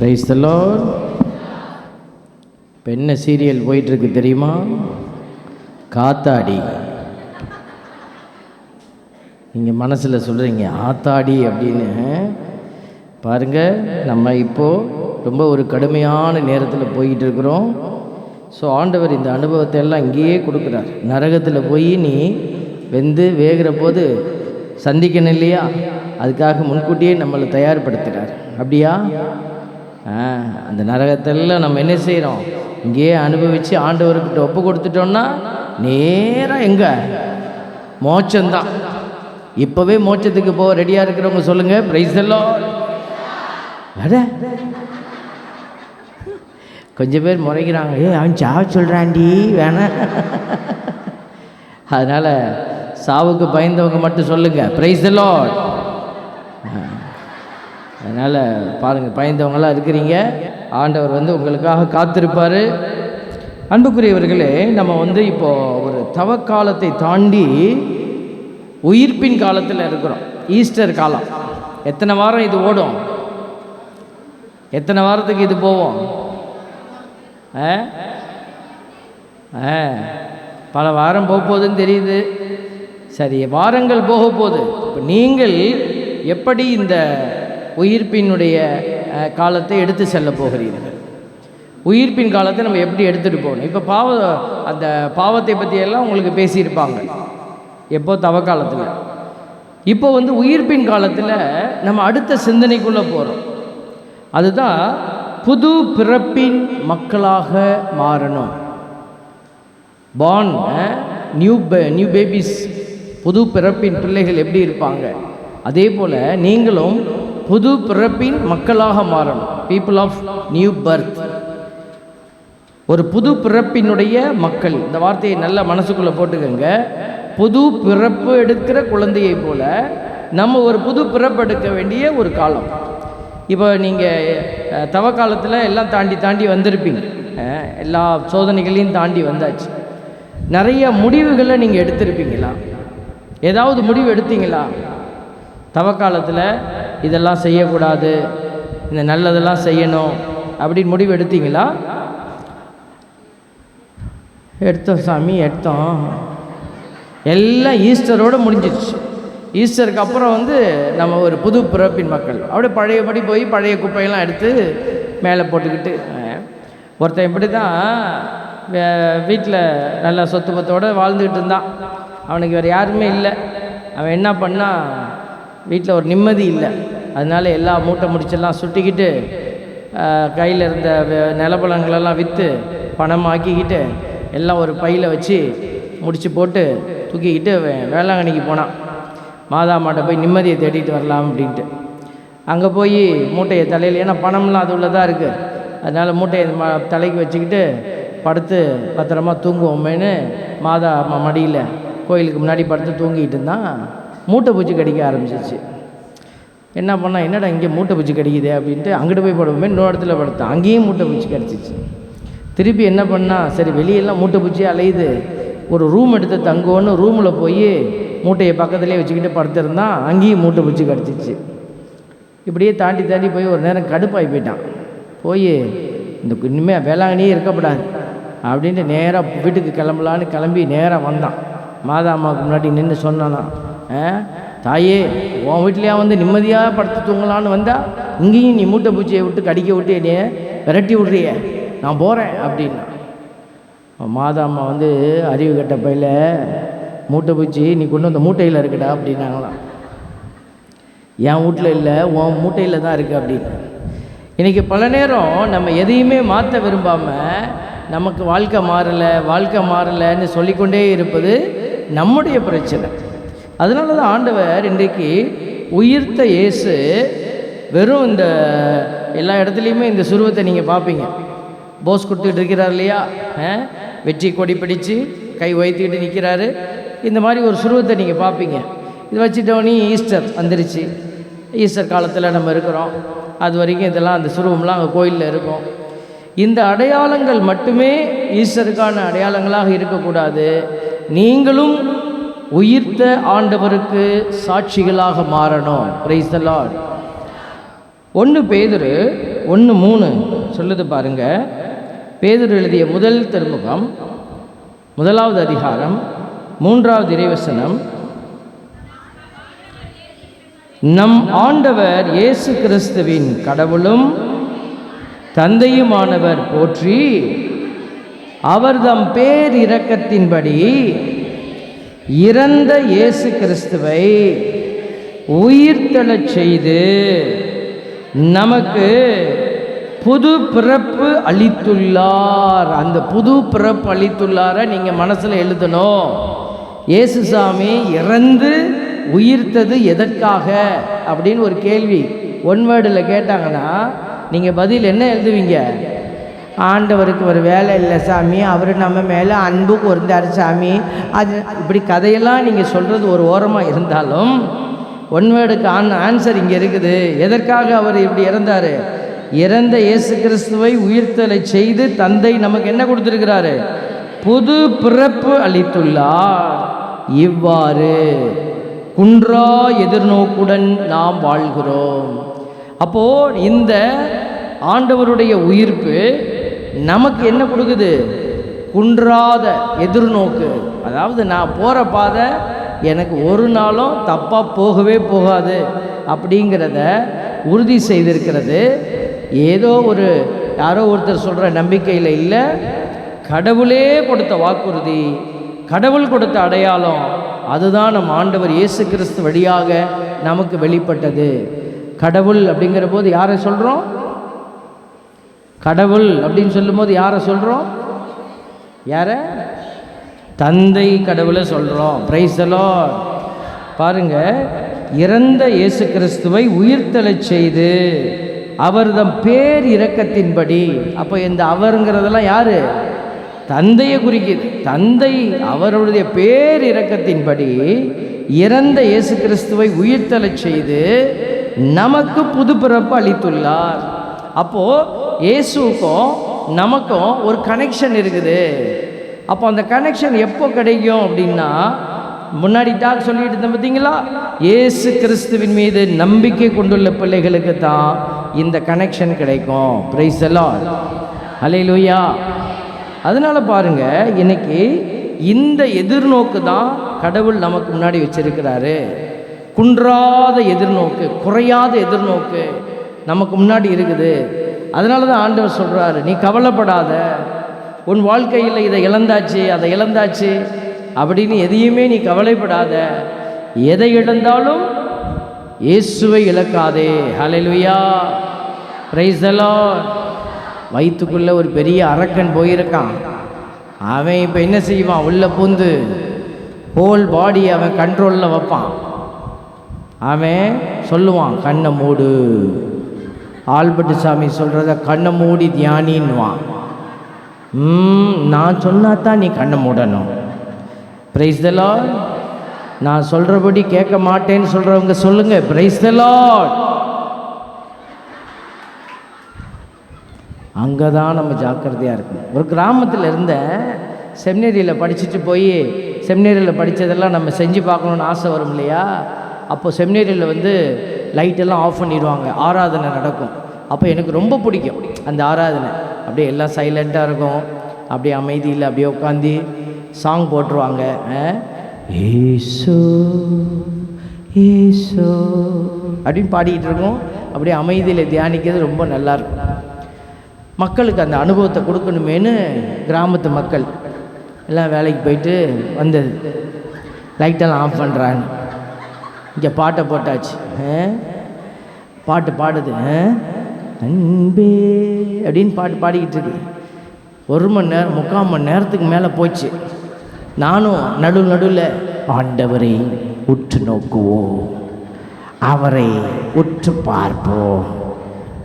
Price the Lord. இப்போ என்ன serial போயிட்டுருக்கு தெரியுமா? காத்தாடி. நீங்கள் மனசில் சொல்கிறீங்க ஆத்தாடி அப்படின்னு. பாருங்கள், நம்ம இப்போது ரொம்ப ஒரு கடுமையான நேரத்தில் போய்கிட்டு இருக்கிறோம். ஸோ ஆண்டவர் இந்த அனுபவத்தை எல்லாம் இங்கேயே கொடுக்குறார். நரகத்தில் போய் நீ வெந்து வேகிற போது சந்திக்கணும் இல்லையா? அதுக்காக முன்கூட்டியே நம்மளை தயார்படுத்துகிறார். அப்படியா? அந்த நரகத்தெல்லாம் நம்ம என்ன செய்கிறோம்? இங்கேயே அனுபவித்து ஆண்டவர்கிட்ட ஒப்பு கொடுத்துட்டோம்னா நேராக எங்கே? மோட்சம்தான். இப்போவே மோட்சத்துக்கு போக ரெடியாக இருக்கிறவங்க சொல்லுங்கள் பிரைஸ் தி லார்ட். அட கொஞ்சம் பேர் முறைக்கிறாங்க, அவன் சாவ சொல்கிறான்டி வேணாம். அதனால் சாவுக்கு பயந்தவங்க மட்டும் சொல்லுங்கள் பிரைஸ் தி லார்ட். அதனால் பாருங்கள், பயந்தவங்களாம் இருக்கிறீங்க, ஆண்டவர் உங்களுக்காக காத்திருப்பார். அன்புக்குரியவர்களே, நம்ம இப்போது ஒரு தவக்காலத்தை தாண்டி உயிர்ப்பின் காலத்தில் இருக்கிறோம். ஈஸ்டர் காலம். எத்தனை வாரம் இது ஓடும்? எத்தனை வாரத்துக்கு இது போவோம்? பல வாரம் போக போகுதுன்னு தெரியுது. சரி, வாரங்கள் போக போகுது. இப்போ நீங்கள் எப்படி இந்த உயிர்ப்பினுடைய காலத்தை எடுத்து செல்ல போகிறீர்கள்? உயிர்ப்பின் காலத்தை நம்ம எப்படி எடுத்துகிட்டு போகணும்? இப்போ அந்த பாவத்தை பற்றியெல்லாம் உங்களுக்கு பேசியிருப்பாங்க எப்போ தவக்காலத்தில். இப்போ உயிர்ப்பின் காலத்தில் நம்ம அடுத்த சிந்தனைக்குள்ளே போகிறோம். அதுதான் புது பிறப்பின் மக்களாக மாறணும். பார்ன் நியூ பேபிஸ், புது பிறப்பின் பிள்ளைகள் எப்படி இருப்பாங்க, அதே போல் நீங்களும் புது பிறப்பின் மக்களாக மாறணும். பீப்புள் ஆஃப் நியூ பர்த், ஒரு புது பிறப்பினுடைய மக்கள். இந்த வார்த்தையை நல்ல மனசுக்குள்ளே போட்டுக்கோங்க. புது பிறப்பு எடுக்கிற குழந்தையை போல நம்ம ஒரு புது பிறப்பு எடுக்க வேண்டிய ஒரு காலம். இப்போ நீங்கள் தவக்காலத்தில் எல்லாம் தாண்டி வந்திருப்பீங்க. எல்லா சோதனைகளையும் தாண்டி வந்தாச்சு. நிறைய முடிவுகளை நீங்கள் எடுத்திருப்பீங்களா? ஏதாவது முடிவு எடுத்தீங்களா? தவக்காலத்தில் இதெல்லாம் செய்யக்கூடாது, இந்த நல்லதெல்லாம் செய்யணும் அப்படின்னு முடிவு எடுத்தீங்களா? எடுத்தோம் சாமி, எடுத்தோம். எல்லாம் ஈஸ்டரோடு முடிஞ்சிடுச்சு. ஈஸ்டருக்கு அப்புறம் நம்ம ஒரு புது பிறப்பின் மக்கள். அப்படியே பழையபடி போய் பழைய குப்பையெல்லாம் எடுத்து மேலே போட்டுக்கிட்டு, ஒருத்தன் இப்படி தான் வீட்டில் நல்ல சொத்து பத்தோடு வாழ்ந்துக்கிட்டு இருந்தான். அவனுக்கு வேறு யாருமே இல்லை. அவன் என்ன பண்ணால், வீட்டில் ஒரு நிம்மதி இல்லை. அதனால எல்லா மூட்டை முடிச்செல்லாம் சுட்டிக்கிட்டு கையில் இருந்த நிலப்பழங்களெல்லாம் விற்று பணமாக்கிக்கிட்டு எல்லாம் ஒரு பையில் வச்சு முடிச்சு போட்டு தூக்கிக்கிட்டு வேளாங்கண்ணிக்கு போனான். மாதாமாட்ட போய் நிம்மதியை தேடிட்டு வரலாம் அப்படின்ட்டு. அங்கே போய் மூட்டையை தலையில், ஏன்னா பணம்லாம் அது உள்ளதாக இருக்குது, அதனால் மூட்டையை தலைக்கு வச்சுக்கிட்டு படுத்து பத்திரமா தூங்குவோமேன்னு மாதா மடியில் கோயிலுக்கு முன்னாடி படுத்து தூங்கிட்டு இருந்தான். மூட்டை பூச்சி கடிக்க ஆரம்பிச்சிச்சு. என்ன பண்ணால், என்னடா இங்கே மூட்டை பூச்சி கடிக்குது அப்படின்ட்டு அங்கிட்டு போய் படுவோமே இன்னொரு இடத்துல படுத்தான். அங்கேயும் மூட்டை பூச்சி கடிச்சிச்சு. திருப்பி என்ன பண்ணால், சரி வெளியெல்லாம் மூட்டை பூச்சி அலையுது, ஒரு ரூம் எடுத்து தங்குவோன்னு ரூமில் போய் மூட்டையை பக்கத்துலேயே வச்சுக்கிட்டு படுத்திருந்தான். அங்கேயும் மூட்டை பூச்சி கடிச்சிச்சு. இப்படியே தாண்டி போய் ஒரு நேரம் கடுப்பாகி போயிட்டான். போய் இனிமேல் வேளாங்கண்ணியே இருக்கப்படாது அப்படின்ட்டு நேராக வீட்டுக்கு கிளம்பலான்னு கிளம்பி நேராக வந்தான். மாதா அம்மாவுக்கு முன்னாடி நின்று சொன்னானா, தாயே, உன் வீட்லேயே நிம்மதியாக படுத்து தூங்கலான்னு வந்தால் இங்கேயும் நீ மூட்டை பூச்சியை விட்டு கடிக்க விட்டு என்னைய விரட்டி விட்றிய, நான் போகிறேன் அப்படின்னா. மாதா அம்மா அறிவு கட்ட பையில், மூட்டை பூச்சி நீ கொண்டு வந்த மூட்டையில் இருக்குடா அப்படின்னாங்களாம். என் வீட்டில் இல்லை, உன் மூட்டையில் தான் இருக்குது அப்படின்னு. இன்றைக்கி பல நேரம் நம்ம எதையுமே மாற்ற விரும்பாமல் நமக்கு வாழ்க்கை மாறலைன்னு சொல்லிக்கொண்டே இருப்பது நம்முடைய பிரச்சனை. அதனால தான் ஆண்டவர் இன்றைக்கு உயிர்த்த இயேசு வெறும் இந்த எல்லா இடத்துலையுமே இந்த சுருவத்தை நீங்கள் பார்ப்பீங்க. போஸ் கொடுத்துக்கிட்டு இருக்கிறார் இல்லையா? வெற்றி கொடி பிடிச்சு கை வைத்துக்கிட்டு நிற்கிறாரு. இந்த மாதிரி ஒரு சுருவத்தை நீங்கள் பார்ப்பீங்க. இது வச்சுட்டோன்னே ஈஸ்டர் வந்துருச்சு. ஈஸ்டர் காலத்தில் நம்ம இருக்கிறோம். அது வரைக்கும் இதெல்லாம் அந்த சுருவம்லாம் அங்கே கோயிலில் இருக்கும். இந்த அடையாளங்கள் மட்டுமே ஈஸ்டருக்கான அடையாளங்களாக இருக்கக்கூடாது. நீங்களும் உயிர்த்த ஆண்டவருக்கு சாட்சிகளாக மாறணும். Price the Lord. 1 பேதுரு 1:3 சொல்லுது பாருங்க. பேதுரு எழுதிய முதல் திருமுகம் 1வது அதிகாரம் 3வது இறைவசனம். நம் ஆண்டவர் இயேசு கிறிஸ்துவின் கடவுளும் தந்தையுமானவர் போற்றி அவர்தம் பேர் இரக்கத்தின்படி இறந்த இயேசு கிறிஸ்துவை உயிர்த்தெழச் செய்து நமக்கு புது பிறப்பு அளித்துள்ளார். அந்த புது பிறப்பு அளித்துள்ளார நீங்கள் மனசில் எழுதணும். இயேசுசாமி இறந்து உயிர்த்தது எதற்காக அப்படின்னு ஒரு கேள்வி ஒன் வேர்டில் கேட்டாங்கன்னா நீங்கள் பதில் என்ன எழுதுவீங்க? ஆண்டவருக்கு ஒரு வேலை இல்லை சாமி, அவர் நம்ம மேலே அன்பு கூர்ந்தார் சாமி. அது இப்படி கதையெல்லாம் நீங்கள் சொல்கிறது ஒரு ஓரமாக இருந்தாலும் ஒன் வேர்டுக்கு ஆன்சர் இங்கே இருக்குது. எதற்காக அவர் இப்படி இறந்தார்? இறந்த இயேசு கிறிஸ்துவை உயிர்த்தலை செய்து தந்தை நமக்கு என்ன கொடுத்துருக்கிறாரு? புது பிறப்பு அளித்துள்ளார். இவ்வாறு குன்றா எதிர்நோக்குடன் நாம் வாழ்கிறோம். அப்போது இந்த ஆண்டவருடைய உயிர்ப்பு நமக்கு என்ன கொடுக்குது? குன்றாத எதிர்நோக்கு. அதாவது நான் போகிற பாதை எனக்கு ஒரு நாளும் தப்பாக போகவே போகாது அப்படிங்கிறத உறுதி செய்திருக்கிறது. ஏதோ ஒரு யாரோ ஒருத்தர் சொல்கிற நம்பிக்கையில் இல்லை, கடவுளே கொடுத்த வாக்குறுதி, கடவுள் கொடுத்த அடையாளம். அதுதான் நம் ஆண்டவர் இயேசு கிறிஸ்து வழியாக நமக்கு வெளிப்பட்டது. கடவுள் அப்படிங்கிற போது யாரை சொல்கிறோம்? கடவுள் அப்படின்னு சொல்லும்போது யாரை சொல்கிறோம்? யாரை? தந்தை கடவுளை சொல்கிறோம். Price the lord. பாருங்க, இறந்த இயேசு கிறிஸ்துவை உயிர்த்தெழச் செய்து அவர்தம் பேர் இரக்கத்தின்படி. அப்போ இந்த அவருங்கிறதெல்லாம் யாரு? தந்தையை குறிக்குது. தந்தை அவருடைய பேர் இரக்கத்தின்படி இறந்த இயேசு கிறிஸ்துவை உயிர்த்தெழச் செய்து நமக்கு புது பிறப்பு அளித்துள்ளார். அப்போது இயேசுக்கும் நமக்கும் ஒரு கனெக்ஷன் இருக்குது. அப்போ அந்த கனெக்ஷன் எப்போ கிடைக்கும் அப்படின்னா, முன்னாடி டாக் சொல்லிட்டு இருந்தேன் பார்த்தீங்களா, இயேசு கிறிஸ்துவின் மீது நம்பிக்கை கொண்டுள்ள பிள்ளைகளுக்கு தான் இந்த கனெக்ஷன் கிடைக்கும். Praise the lord. ஹல்லேலூயா. அதனால் பாருங்கள், இன்னைக்கு இந்த எதிர்நோக்கு தான் கடவுள் நமக்கு முன்னாடி வச்சிருக்கிறாரு. குன்றாத எதிர்நோக்கு, குறையாத எதிர்நோக்கு நமக்கு முன்னாடி இருக்குது. அதனால தான் ஆண்டவர் சொல்கிறாரு, நீ கவலைப்படாத, உன் வாழ்க்கையில் இதை இழந்தாச்சு அதை இழந்தாச்சு அப்படின்னு எதையுமே நீ கவலைப்படாத. எதை இழந்தாலும் இயேசுவை இழக்காதே. ஹல்லேலூயா. Price the Lord. வயிற்றுக்குள்ளே ஒரு பெரிய அரக்கன் போயிருக்கான். அவன் இப்போ என்ன செய்வான்? உள்ள பூந்து ஹோல் பாடி அவன் கண்ட்ரோலில் வைப்பான். அவன் சொல்லுவான், கண்ணை மூடு. ஆல்பர்ட் சாமி சொல்கிறத கண்ணை மூடி தியானின்வான். நான் சொன்னா தான் நீ கண்ணை மூடணும். Praise the lord. நான் சொல்கிறபடி கேட்க மாட்டேன்னு சொல்கிறவங்க சொல்லுங்கள், பிரைஸ் தி லார்ட். அங்கே தான் நம்ம ஜாக்கிரதையாக இருக்கணும். ஒரு கிராமத்தில் இருந்த செமினரியில் படிச்சுட்டு போய் செமினரியில் படித்ததெல்லாம் நம்ம செஞ்சு பார்க்கணுன்னு ஆசை வரும் இல்லையா? அப்போது செமினரியில் லைட்டெல்லாம் ஆஃப் பண்ணிடுவாங்க, ஆராதனை நடக்கும். அப்போ எனக்கு ரொம்ப பிடிக்கும் அந்த ஆராதனை. அப்படியே எல்லாம் சைலண்ட்டாக இருக்கும், அப்படியே அமைதியில் அப்படியே உட்காந்து சாங் போட்டுருவாங்க. ஏசோ ஏசோ அப்படின்னு பாடிக்கிட்டு இருக்கோம். அப்படியே அமைதியில் தியானிக்கிறது ரொம்ப நல்லாயிருக்கும். மக்களுக்கு அந்த அனுபவத்தை கொடுக்கணுமேனு கிராமத்து மக்கள் எல்லாம் வேலைக்கு போயிட்டு வந்தது. லைட்டெல்லாம் ஆஃப் பண்ணுறாங்க. இங்கே பாட்டை போட்டாச்சு. பாட்டு பாடுது, அன்பே அப்படின்னு பாட்டு பாடிக்கிட்டு இருக்கு. 1 மணி நேரம் 3/4 மணி நேரத்துக்கு மேலே போச்சு. நானும் நடுவில் ஆண்டவரை உற்று நோக்குவோம், அவரை உற்று பார்ப்போம்.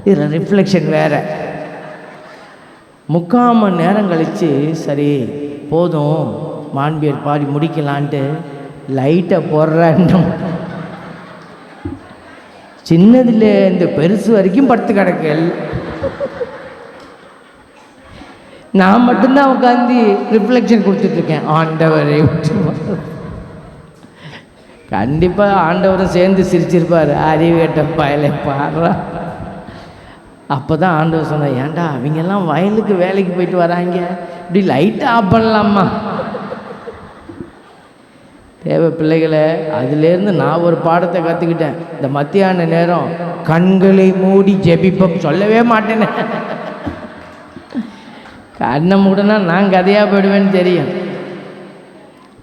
இதில் ரிஃப்ளெக்ஷன் வேறு. 3/4 மணி நேரம் கழித்து சரி போதும் மாண்பியர் பாடி முடிக்கலான்ட்டு லைட்டை போடுறேன். சின்னதில் இந்த பெருசு வரைக்கும் படுத்து கிடக்கு. நான் மட்டும்தான் உட்காந்து ரிஃப்ளெக்ஷன் கொடுத்துட்ருக்கேன். ஆண்டவரை கண்டிப்பாக ஆண்டவரும் சேர்ந்து சிரிச்சிருப்பார். அறிவு கேட்ட பயலை பாடுறா. அப்போ தான் ஆண்டவர் சொன்னார், ஏன்டா அவங்கெல்லாம் வயலுக்கு வேலைக்கு போயிட்டு வராங்க, இப்படி லைட்டை ஆஃப் பண்ணலாமா? தேவை பிள்ளைகளை, அதுலேருந்து நான் ஒரு பாடத்தை கற்றுக்கிட்டேன். இந்த மத்தியான நேரம் கண்களை மூடி ஜெபிப்போம் சொல்லவே மாட்டேனே. கண்ணை மூடனா நான் கதையாக போயிடுவேன்னு தெரியும்.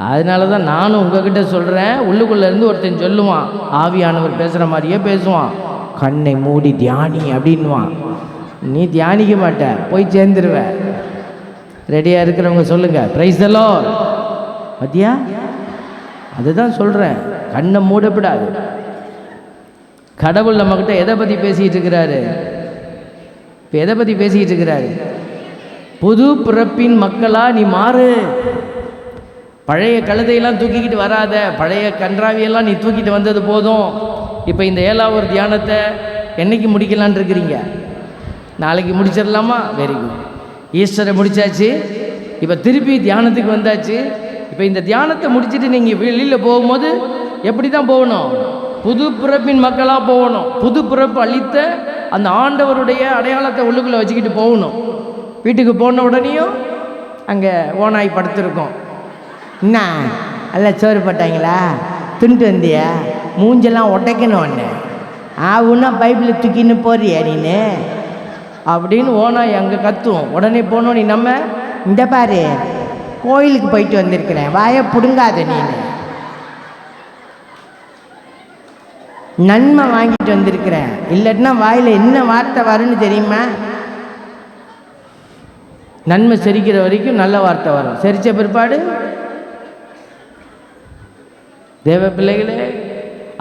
அதனால தான் நானும் உங்ககிட்ட சொல்கிறேன். உள்ளுக்குள்ளேருந்து ஒருத்தன் சொல்லுவான், ஆவியானவர் பேசுகிற மாதிரியே பேசுவான், கண்ணை மூடி தியானி அப்படின்வான். நீ தியானிக்க மாட்ட, போய் சேர்ந்துருவ. ரெடியாக இருக்கிறவங்க சொல்லுங்கள், பிரைஸ் தி லார்ட். மத்தியா அதுதான் சொல்கிறேன், கண்ணை மூடப்படாது. கடவுள் நம்மக்கிட்ட எதை பற்றி பேசிக்கிட்டு இருக்கிறாரு? இப்போ எதை பற்றி பேசிக்கிட்டு இருக்கிறாரு? புது பிறப்பின் மக்களாக நீ மாறு. பழைய கழுதையெல்லாம் தூக்கிக்கிட்டு வராத, பழைய கன்றாவியெல்லாம் நீ தூக்கிட்டு வந்தது போதும். இப்போ இந்த 7வது தியானத்தை என்னைக்கு முடிக்கலான் இருக்கிறீங்க? நாளைக்கு முடிச்சிடலாமா? Very good. ஈஸ்டரை முடித்தாச்சு, இப்போ திருப்பி தியானத்துக்கு வந்தாச்சு. இப்போ இந்த தியானத்தை முடிச்சுட்டு நீங்கள் வெளியில் போகும்போது எப்படி தான் போகணும்? புது பிறப்பின் மக்களாக போகணும். புது பிறப்பு அளித்த அந்த ஆண்டவருடைய அடையாளத்தை உள்ளுக்குள்ளே வச்சுக்கிட்டு போகணும். வீட்டுக்கு போன உடனேயும் அங்கே ஓனாய் படுத்திருக்கோம். என்ன நல்லா சோறு போட்டாங்களா, துண்டு வந்தியா, மூஞ்செல்லாம் உடைக்கணும் ஒன்று, ஆவுன்னா பைப்பில் தூக்கின்னு போறியா நீனு அப்படின்னு ஓனாய் அங்கே கத்துவோம். உடனே போனோம், நீ நம்ம இந்த பாரு கோயிலுக்கு போயிட்டு வந்திருக்கிறேன், வாயை பிடுங்காத நீனு, நன்மை வாங்கிட்டு வந்திருக்கிறேன், இல்லைன்னா வாயில் என்ன வார்த்தை வரும்னு தெரியுமா? நன்மை செரிக்கிற வரைக்கும் நல்ல வார்த்தை வரும், செரிச்ச பிற்பாடு தேவ பிள்ளைகளே.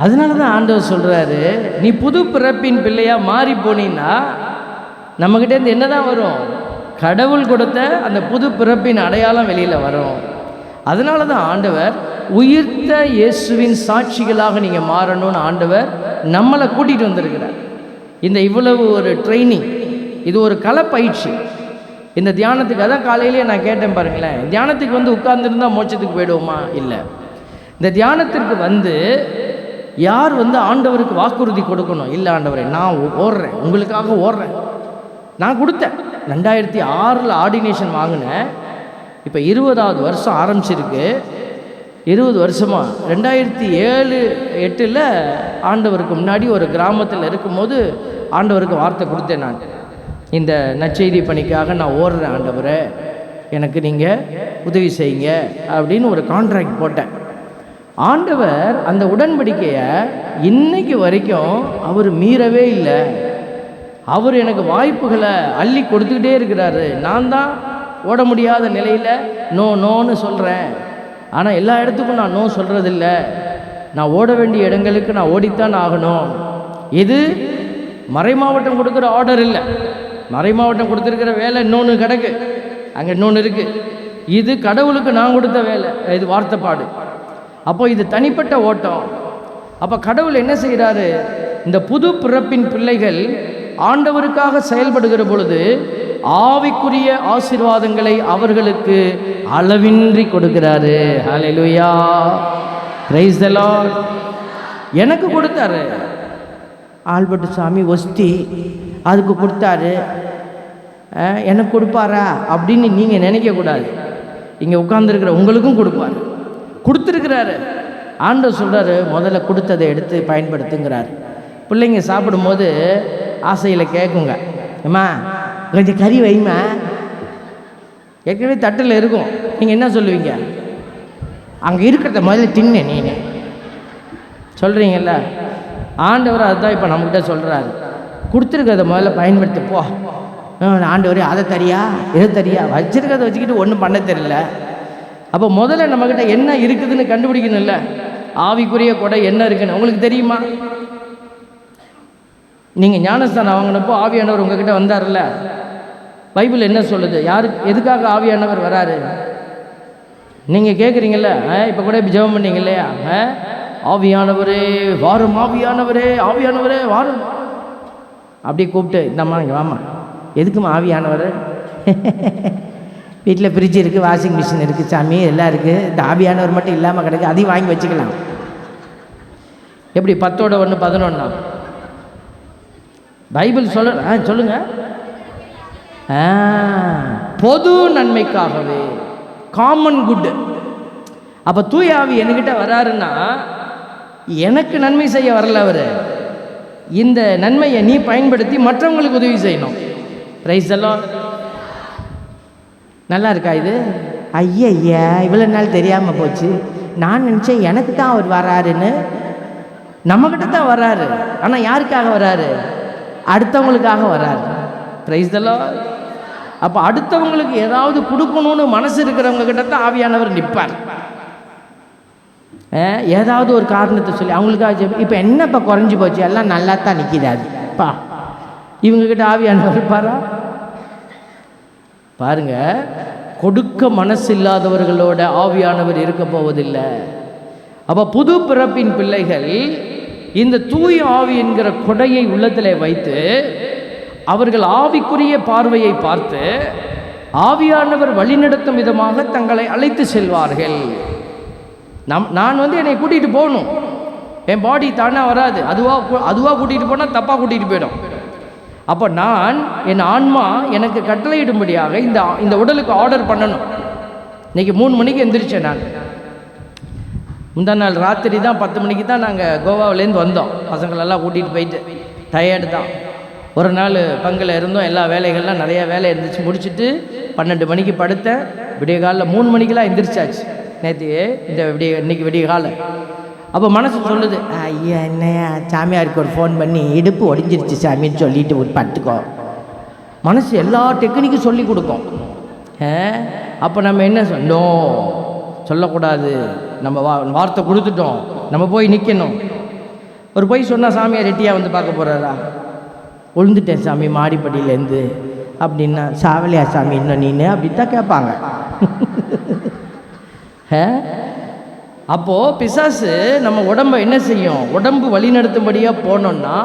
அதனால தான் ஆண்டவர் சொல்கிறாரு, நீ புது பிறப்பின் பிள்ளையாக மாறி போனீன்னா நம்மக்கிட்டேருந்து என்ன தான் வரும்? கடவுள் கொடுத்த அந்த புது பிறப்பின் அடையாளம் வெளியில் வரும். அதனால தான் ஆண்டவர் உயிர்த்த இயேசுவின் சாட்சிகளாக நீங்கள் மாறணும்னு ஆண்டவர் நம்மளை கூட்டிகிட்டு வந்திருக்கிறார். இந்த இவ்வளவு ஒரு ட்ரைனிங், இது ஒரு களப்பயிற்சி. இந்த தியானத்துக்கு அதான் காலையிலேயே நான் கேட்டேன் பாருங்களேன், தியானத்துக்கு வந்து உட்கார்ந்துருந்தால் மோட்சத்துக்கு போயிடுவோமா? இல்லை. இந்த தியானத்திற்கு வந்து யார் வந்து ஆண்டவருக்கு வாக்குறுதி கொடுக்கணும்? இல்லை ஆண்டவரே நான் ஓடுறேன், உங்களுக்காக ஓடுறேன். நான் கொடுத்தேன், 2006 ஆர்டினேஷன் வாங்கினேன். இப்போ 20வது வருஷம் ஆரம்பிச்சிருக்கு. 20 வருஷமாக 2007-08 ஆண்டவருக்கு முன்னாடி ஒரு கிராமத்தில் இருக்கும்போது ஆண்டவருக்கு வார்த்தை கொடுத்தேன். நான் இந்த நற்செய்தி பணிக்காக நான் ஓடுறேன் ஆண்டவரே, எனக்கு நீங்கள் உதவி செய்யுங்க அப்படின்னு ஒரு கான்ட்ராக்ட் போட்டேன். ஆண்டவர் அந்த உடன்படிக்கையை இன்னைக்கு வரைக்கும் அவர் மீறவே இல்லை. அவர் எனக்கு வாய்ப்புகளை அள்ளி கொடுத்துக்கிட்டே இருக்கிறாரு. நான் தான் ஓட முடியாத நிலையில் நோன்னு சொல்கிறேன். ஆனால் எல்லா இடத்துக்கும் நான் நோ சொல்கிறதில்ல. நான் ஓட வேண்டிய இடங்களுக்கு நான் ஓடித்தான் ஆகணும். இது மறைமாவட்டம் கொடுக்குற ஆர்டர் இல்லை. மறைமாவட்டம் கொடுத்துருக்கிற வேலை இன்னொன்று கிடக்கு, அங்கே இன்னொன்று இருக்குது. இது கடவுளுக்கு நான் கொடுத்த வேலை, இது வார்த்தைப்பாடு. அப்போ இது தனிப்பட்ட ஓட்டம். அப்போ கடவுள் என்ன செய்கிறாரு? இந்த புது பிறப்பின் பிள்ளைகள் ஆண்டவருக்காக செயல்படுகிற பொழுது ஆவிக்குரிய ஆசீர்வாதங்களை அவர்களுக்கு அளவின்றி கொடுக்கிறாரு. ஹல்லேலூயா, பிரைஸ் தி லார்ட். எனக்கு கொடுத்தாரு ஆல்பர்ட் சாமி ஒஸ்தி, அதுக்கு கொடுத்தாரு, எனக்கு கொடுப்பாரா அப்படின்னு நீங்கள் நினைக்கக்கூடாது. இங்கே உட்கார்ந்துருக்கிற உங்களுக்கும் கொடுப்பாரு, கொடுத்துருக்கிறாரு. ஆண்டவர் சொல்கிறாரு, முதல்ல கொடுத்ததை எடுத்து பயன்படுத்துங்கிறார். பிள்ளைங்க சாப்பிடும்போது ஆசையில் கேட்குங்க, அம்மா கொஞ்சம் கறி வைமா. ஏற்கனவே தட்டில் இருக்கும். நீங்கள் என்ன சொல்லுவீங்க? அங்கே இருக்கிறத முதல்ல தின்னு நீனு சொல்கிறீங்கல்ல. ஆண்டவர் அதுதான் இப்போ நம்மக்கிட்ட சொல்கிறாரு, கொடுத்துருக்கிறத முதல்ல பயன்படுத்தி போ. ஆண்டவர் அதை தரியா எது தரியா, வச்சிருக்கிறத வச்சுக்கிட்டு ஒன்றும் பண்ண தெரியல. அப்போ முதல்ல நம்மக்கிட்ட என்ன இருக்குதுன்னு கண்டுபிடிக்கணும்ல. ஆவிக்குரிய கொடை என்ன இருக்குன்னு உங்களுக்கு தெரியுமா? நீங்கள் ஞானஸ்தானம் வாங்கினப்போ ஆவியானவர் உங்ககிட்ட வந்தார்ல. பைபிள் என்ன சொல்லுது? யாருக்கு எதுக்காக ஆவியானவர் வராரு? நீங்கள் கேட்குறீங்கல்ல, இப்போ கூட ஜெபம் பண்ணீங்க இல்லையா? ஆவியானவரே வாரும், ஆவியானவரே ஆவியானவரே வாரும் அப்படி கூப்பிட்டு, இந்தம்மா இங்கே வாமா. எதுக்குமா ஆவியானவர்? வீட்டில் ஃப்ரிட்ஜ் இருக்குது, வாஷிங் மிஷின் இருக்குது, சாமி எல்லாம் இருக்குது. இந்த ஆவியானவர் மட்டும் இல்லாமல் கிடக்கு, அதையும் வாங்கி வச்சுக்கலாம். எப்படி 10ஓட 1 11? பைபிள் சொல்லுங்க. பொது நன்மைக்காகவே, காமன் குட். அப்போ தூய ஆவி என்கிட்ட வராருன்னா எனக்கு நன்மை செய்ய வரல அவர். இந்த நன்மையை நீ பயன்படுத்தி மற்றவங்களுக்கு உதவி செய்யணும். Price the Lord. நல்லா இருக்கா இது? ஐயா இவ்வளோ நாள் தெரியாமல் போச்சு. நான் நினச்சேன் எனக்கு தான் அவர் வராருன்னு. நம்மக்கிட்ட தான் வராரு, ஆனால் யாருக்காக வராரு? அடுத்தவங்களுக்காக வராரு. Price the Lord. அப்போ அடுத்தவங்களுக்கு ஏதாவது கொடுக்கணும்னு மனசு இருக்கிறவங்க கிட்ட தான் ஆவியானவர் நிற்பார். ஏதாவது ஒரு காரணத்தை சொல்லி அவங்களுக்காக இப்போ என்னப்பா குறைஞ்சி போச்சு, எல்லாம் நல்லா தான் நிற்கிதாதுப்பா, இவங்ககிட்ட ஆவியானவர் இருப்பாரா? பாருங்க, கொடுக்க மனசு இல்லாதவர்களோட ஆவியானவர் இருக்க போவதில்லை. அப்போ புது பிறப்பின் பிள்ளைகள் இந்த தூய ஆவி என்கிற கொடையை உள்ளத்தில் வைத்து அவர்கள் ஆவிக்குரிய பார்வையை பார்த்து ஆவியானவர் வழிநடத்தும் விதமாக தங்களை அழைத்து செல்வார்கள். நான் என்னை கூட்டிகிட்டு போகணும், என் பாடி தானாக வராது, அதுவாக கூட்டிகிட்டு போனால் தப்பாக கூட்டிகிட்டு போயிடும். அப்போ நான் என் ஆன்மா எனக்கு கட்டளையிடும்படியாக இந்த உடலுக்கு ஆர்டர் பண்ணணும். இன்றைக்கி 3 மணிக்கு எந்திரிச்சேன். நான் முந்தா நாள் ராத்திரி தான் 10 மணிக்கு தான் நாங்கள் கோவாவிலேருந்து வந்தோம். பசங்களெல்லாம் கூட்டிகிட்டு போயிட்டு டயர்டு தான். ஒரு நாள் பங்கில் இருந்தோம், எல்லா வேலைகள்லாம் நிறையா வேலை இருந்துச்சு. முடிச்சுட்டு 12 மணிக்கு படுத்தேன். விடிய காலில் 3 மணிக்கெலாம் எந்திரிச்சாச்சு நேற்று. இன்னைக்கு விடிய காலம். அப்போ மனசு சொல்லுது, ஐயா என்னையா சாமியாருக்கு ஒரு ஃபோன் பண்ணி இடுப்பு ஒடிஞ்சிருச்சு சாமின்னு சொல்லிட்டு ஒரு படுத்துக்கோ. மனசு எல்லா டெக்னிக்கும் சொல்லி கொடுக்கும். அப்போ நம்ம என்ன சொல்லக்கூடாது, நம்ம வார்த்தை கொடுத்துட்டோம், நம்ம போய் நிற்கணும். ஒரு போய் சொன்னால் சாமியார் ரெட்டியாக வந்து பார்க்க போகிறாரா? விழுந்துட்டேன் சாமி மாடிப்படியிலேருந்து அப்படின்னா, சாவலியா சாமி இன்னும் நீனு அப்படி தான் கேட்பாங்க. அப்போது பிசாசு நம்ம உடம்பை என்ன செய்யும்? உடம்பு வழிநடத்தும்படியாக போனோன்னா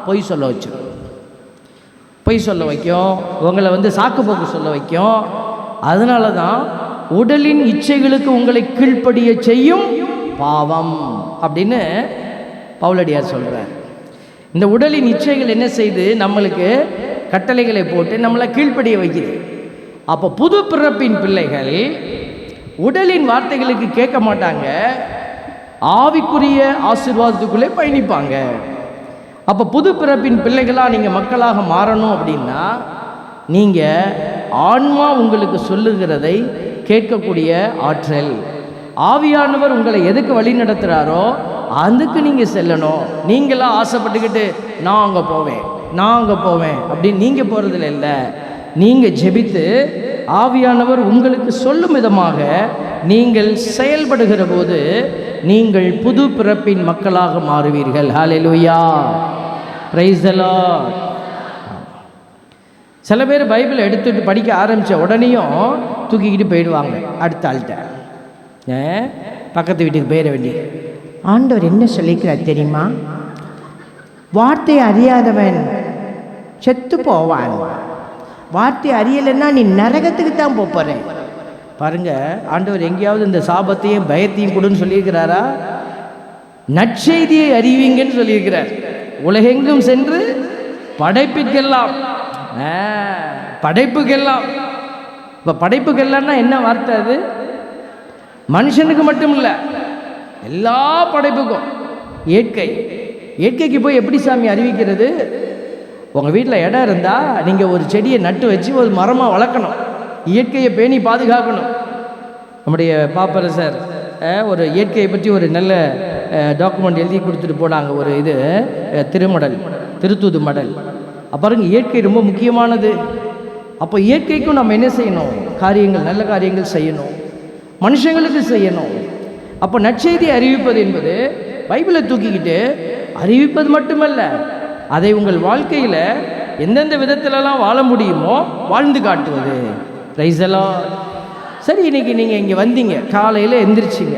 பொய் சொல்ல வச்சிடும். பொய் சொல்ல வைக்கும், உங்களை சாக்கு போக்கு சொல்ல வைக்கும். அதனால தான் உடலின் இச்சைகளுக்கு உங்களை கீழ்ப்படிய செய்யும் பாவம் அப்படின்னு பவுலடியார் சொல்கிறார். இந்த உடலின் இச்சைகள் என்ன செய்து நம்மளுக்கு கட்டளைகளை போட்டு நம்மளை கீழ்ப்படிய வைக்குது. அப்போ புது பிறப்பின் பிள்ளைகள் உடலின் வார்த்தைகளுக்கு கேட்க மாட்டாங்க, ஆவிக்குரிய ஆசீர்வாதத்துக்குள்ளே பயணிப்பாங்க. அப்போ புது பிறப்பின் பிள்ளைகளாக நீங்கள் மக்களாக மாறணும் அப்படின்னா நீங்கள் ஆன்மா உங்களுக்கு சொல்லுகிறதை கேட்கக்கூடிய ஆற்றல், ஆவியானவர் உங்களை எதுக்கு வழி நடத்துகிறாரோ அதுக்கு நீங்கள் செல்லணும். நீங்களாம் ஆசைப்பட்டுக்கிட்டு நான் அங்கே போவேன் அப்படின்னு நீங்கள் போகிறதுல இல்லை. நீங்கள் ஜெபித்து ஆவியானவர் உங்களுக்கு சொல்லும் விதமாக நீங்கள் செயல்படுகிற போது நீங்கள் புது பிறப்பின் மக்களாக மாறுவீர்கள். ஹல்லேலூயா, பிரைஸ் தி லார்ட். சில பேர் பைபிளை எடுத்துகிட்டு படிக்க ஆரம்பித்த உடனேயும் தூக்கிக்கிட்டு போயிடுவாங்க அடுத்த ஆள்கிட்ட. பக்கத்து வீட்டுக்கு போயிட வேண்டிய. ஆண்டவர் என்ன சொல்லிக்கிறார் தெரியுமா? வார்த்தை அறியாதவன் செத்து போவான், வார்த்தை அறியலைன்னா நீ நரகத்துக்கு தான் போகிறேன். பாருங்க, ஆண்டவர் எங்கேயாவது இந்த சாபத்தையும் பயத்தையும் கொடுன்னு சொல்லியிருக்கிறாரா? நற்செய்தியை அறிவிங்கன்னு சொல்லியிருக்கிறார். உலகெங்கும் சென்று படைப்புக்கெல்லாம். இப்போ படைப்புக்கெல்லாம்னா என்ன வார்த்தை அது? மனுஷனுக்கு மட்டும் இல்லை, எல்லா படைப்புக்கும். இயற்கைக்கு போய் எப்படி சாமி அறிவிக்கிறது? உங்கள் வீட்டில் இடம் இருந்தால் நீங்கள் ஒரு செடியை நட்டு வச்சு ஒரு மரமாக வளர்க்கணும், இயற்கையை பேணி பாதுகாக்கணும். நம்முடைய பாப்பரசர் ஒரு இயற்கையை பற்றி ஒரு நல்ல டாக்குமெண்ட் எழுதி கொடுத்துட்டு போனாங்க. ஒரு இது திருத்தூது மடல். அப்புறம் இயற்கை ரொம்ப முக்கியமானது. அப்போ இயற்கைக்கும் நம்ம என்ன செய்யணும்? காரியங்கள், நல்ல காரியங்கள் செய்யணும், மனுஷங்களுக்கு செய்யணும். அப்போ நற்செய்தி அறிவிப்பது என்பது பைபிளை தூக்கிக்கிட்டு அறிவிப்பது மட்டுமல்ல, அதை உங்கள் வாழ்க்கையில் எந்தெந்த விதத்திலலாம் வாழ முடியுமோ வாழ்ந்து காட்டுவது. Price the Lord. சரி, இன்றைக்கி நீங்கள் இங்கே வந்தீங்க, காலையில் எந்திரிச்சிங்க,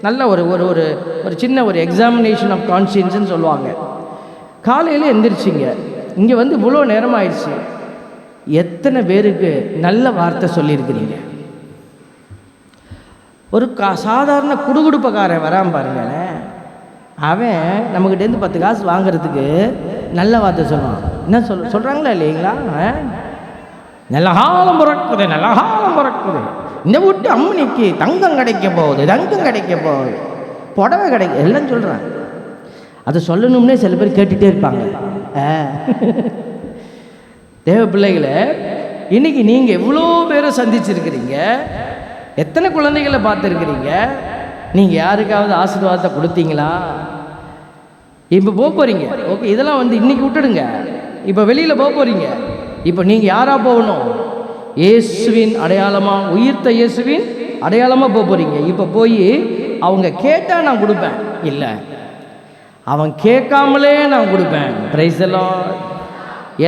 நல்ல ஒரு ஒரு ஒரு சின்ன ஒரு எக்ஸாமினேஷன் ஆஃப் கான்ஷியன்ஸ்ன்னு சொல்லுவாங்க. காலையில் எந்திரிச்சிங்க, இங்கே வந்து இவ்வளோ நேரம் ஆயிடுச்சு, எத்தனை பேருக்கு நல்ல வார்த்தை சொல்லியிருக்கிறீங்க? ஒரு சாதாரண குடுகுடுப்பக்காரன் வராமல் பாருங்களேன், அவன் நம்மக்கிட்டேருந்து 10 காசு வாங்கிறதுக்கு நல்ல வார்த்தை சொல்லுவான். என்ன சொல்கிறாங்களா இல்லைங்களா? நல்ல காலம் பிறக்குது, நல்ல காலம் பிறக்குது, இந்த விட்டு அம்மனிக்கு தங்கம் கிடைக்க போகுது, தங்கம் கிடைக்க போகுது, புடவை கிடைக்க, எல்லாம் சொல்கிறாங்க. அதை சொல்லணும்னே சில பேர் கேட்டுகிட்டே இருப்பாங்க. தேவ பிள்ளைகளை, இன்னைக்கு நீங்கள் எவ்வளோ பேரை சந்திச்சிருக்கிறீங்க, எத்தனை குழந்தைகளை பார்த்துருக்கிறீங்க, நீங்கள் யாருக்காவது ஆசீர்வாதத்தை கொடுத்தீங்களா? இப்போ போகிறீங்க, ஓகே, இதெல்லாம் வந்து இன்றைக்கி விட்டுடுங்க. இப்போ வெளியில் போகிறீங்க, இப்போ நீங்கள் யாராக போகணும்? இயேசுவின் அடையாளமாக, உயிர்த்த இயேசுவின் அடையாளமாக போகிறீங்க. இப்போ போய் அவங்க கேட்டால் நான் கொடுப்பேன் இல்லை, அவன் கேட்காமலே நான் கொடுப்பேன். Price the Lord.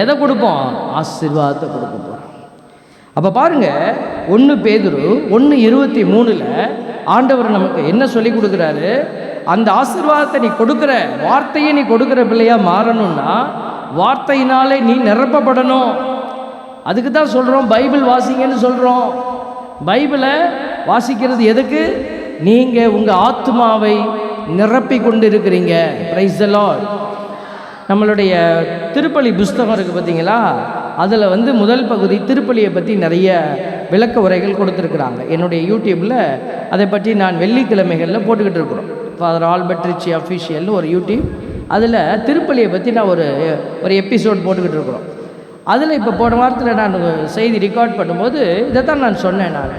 எதை கொடுப்போம்? ஆசீர்வாதத்தை கொடுக்க போகிறோம். அப்போ பாருங்கள், 1 பேதுரு 1:23 ஆண்டவர் நமக்கு என்ன சொல்லி கொடுக்குறாரு? அந்த ஆசீர்வாதத்தை நீ கொடுக்குற, வார்த்தையை நீ கொடுக்குற பிள்ளையாக மாறணும்னா வார்த்தையினாலே நீ நிரப்பப்படணும். அதுக்கு தான் சொல்கிறோம் பைபிள் வாசிங்கன்னு சொல்கிறோம். பைபிளை வாசிக்கிறது எதுக்கு? நீங்கள் உங்கள் ஆத்மாவை நிரப்பி கொண்டு இருக்கிறீங்க. Price the Lord. நம்மளுடைய திருப்பலி புஸ்தகம் இருக்குது பார்த்தீங்களா, அதில் வந்து முதல் பகுதி திருப்பலியை பற்றி நிறைய விளக்க உரைகள் கொடுத்துருக்குறாங்க. என்னுடைய யூடியூப்பில் அதை பற்றி நான் வெள்ளிக்கிழமைகளில் போட்டுக்கிட்டு இருக்கிறோம். ஃபாதர் ஆல்பர்ட் ரிச்சி அஃபிஷியல்னு ஒரு யூடியூப், அதில் திருப்பலியை பற்றி நான் ஒரு எபிசோட் போட்டுக்கிட்டு இருக்கிறோம். அதில் இப்போ போன வாரத்தில் நான் செய்தி ரெக்கார்ட் பண்ணும்போது இதை தான் நான் சொன்னேன். நான்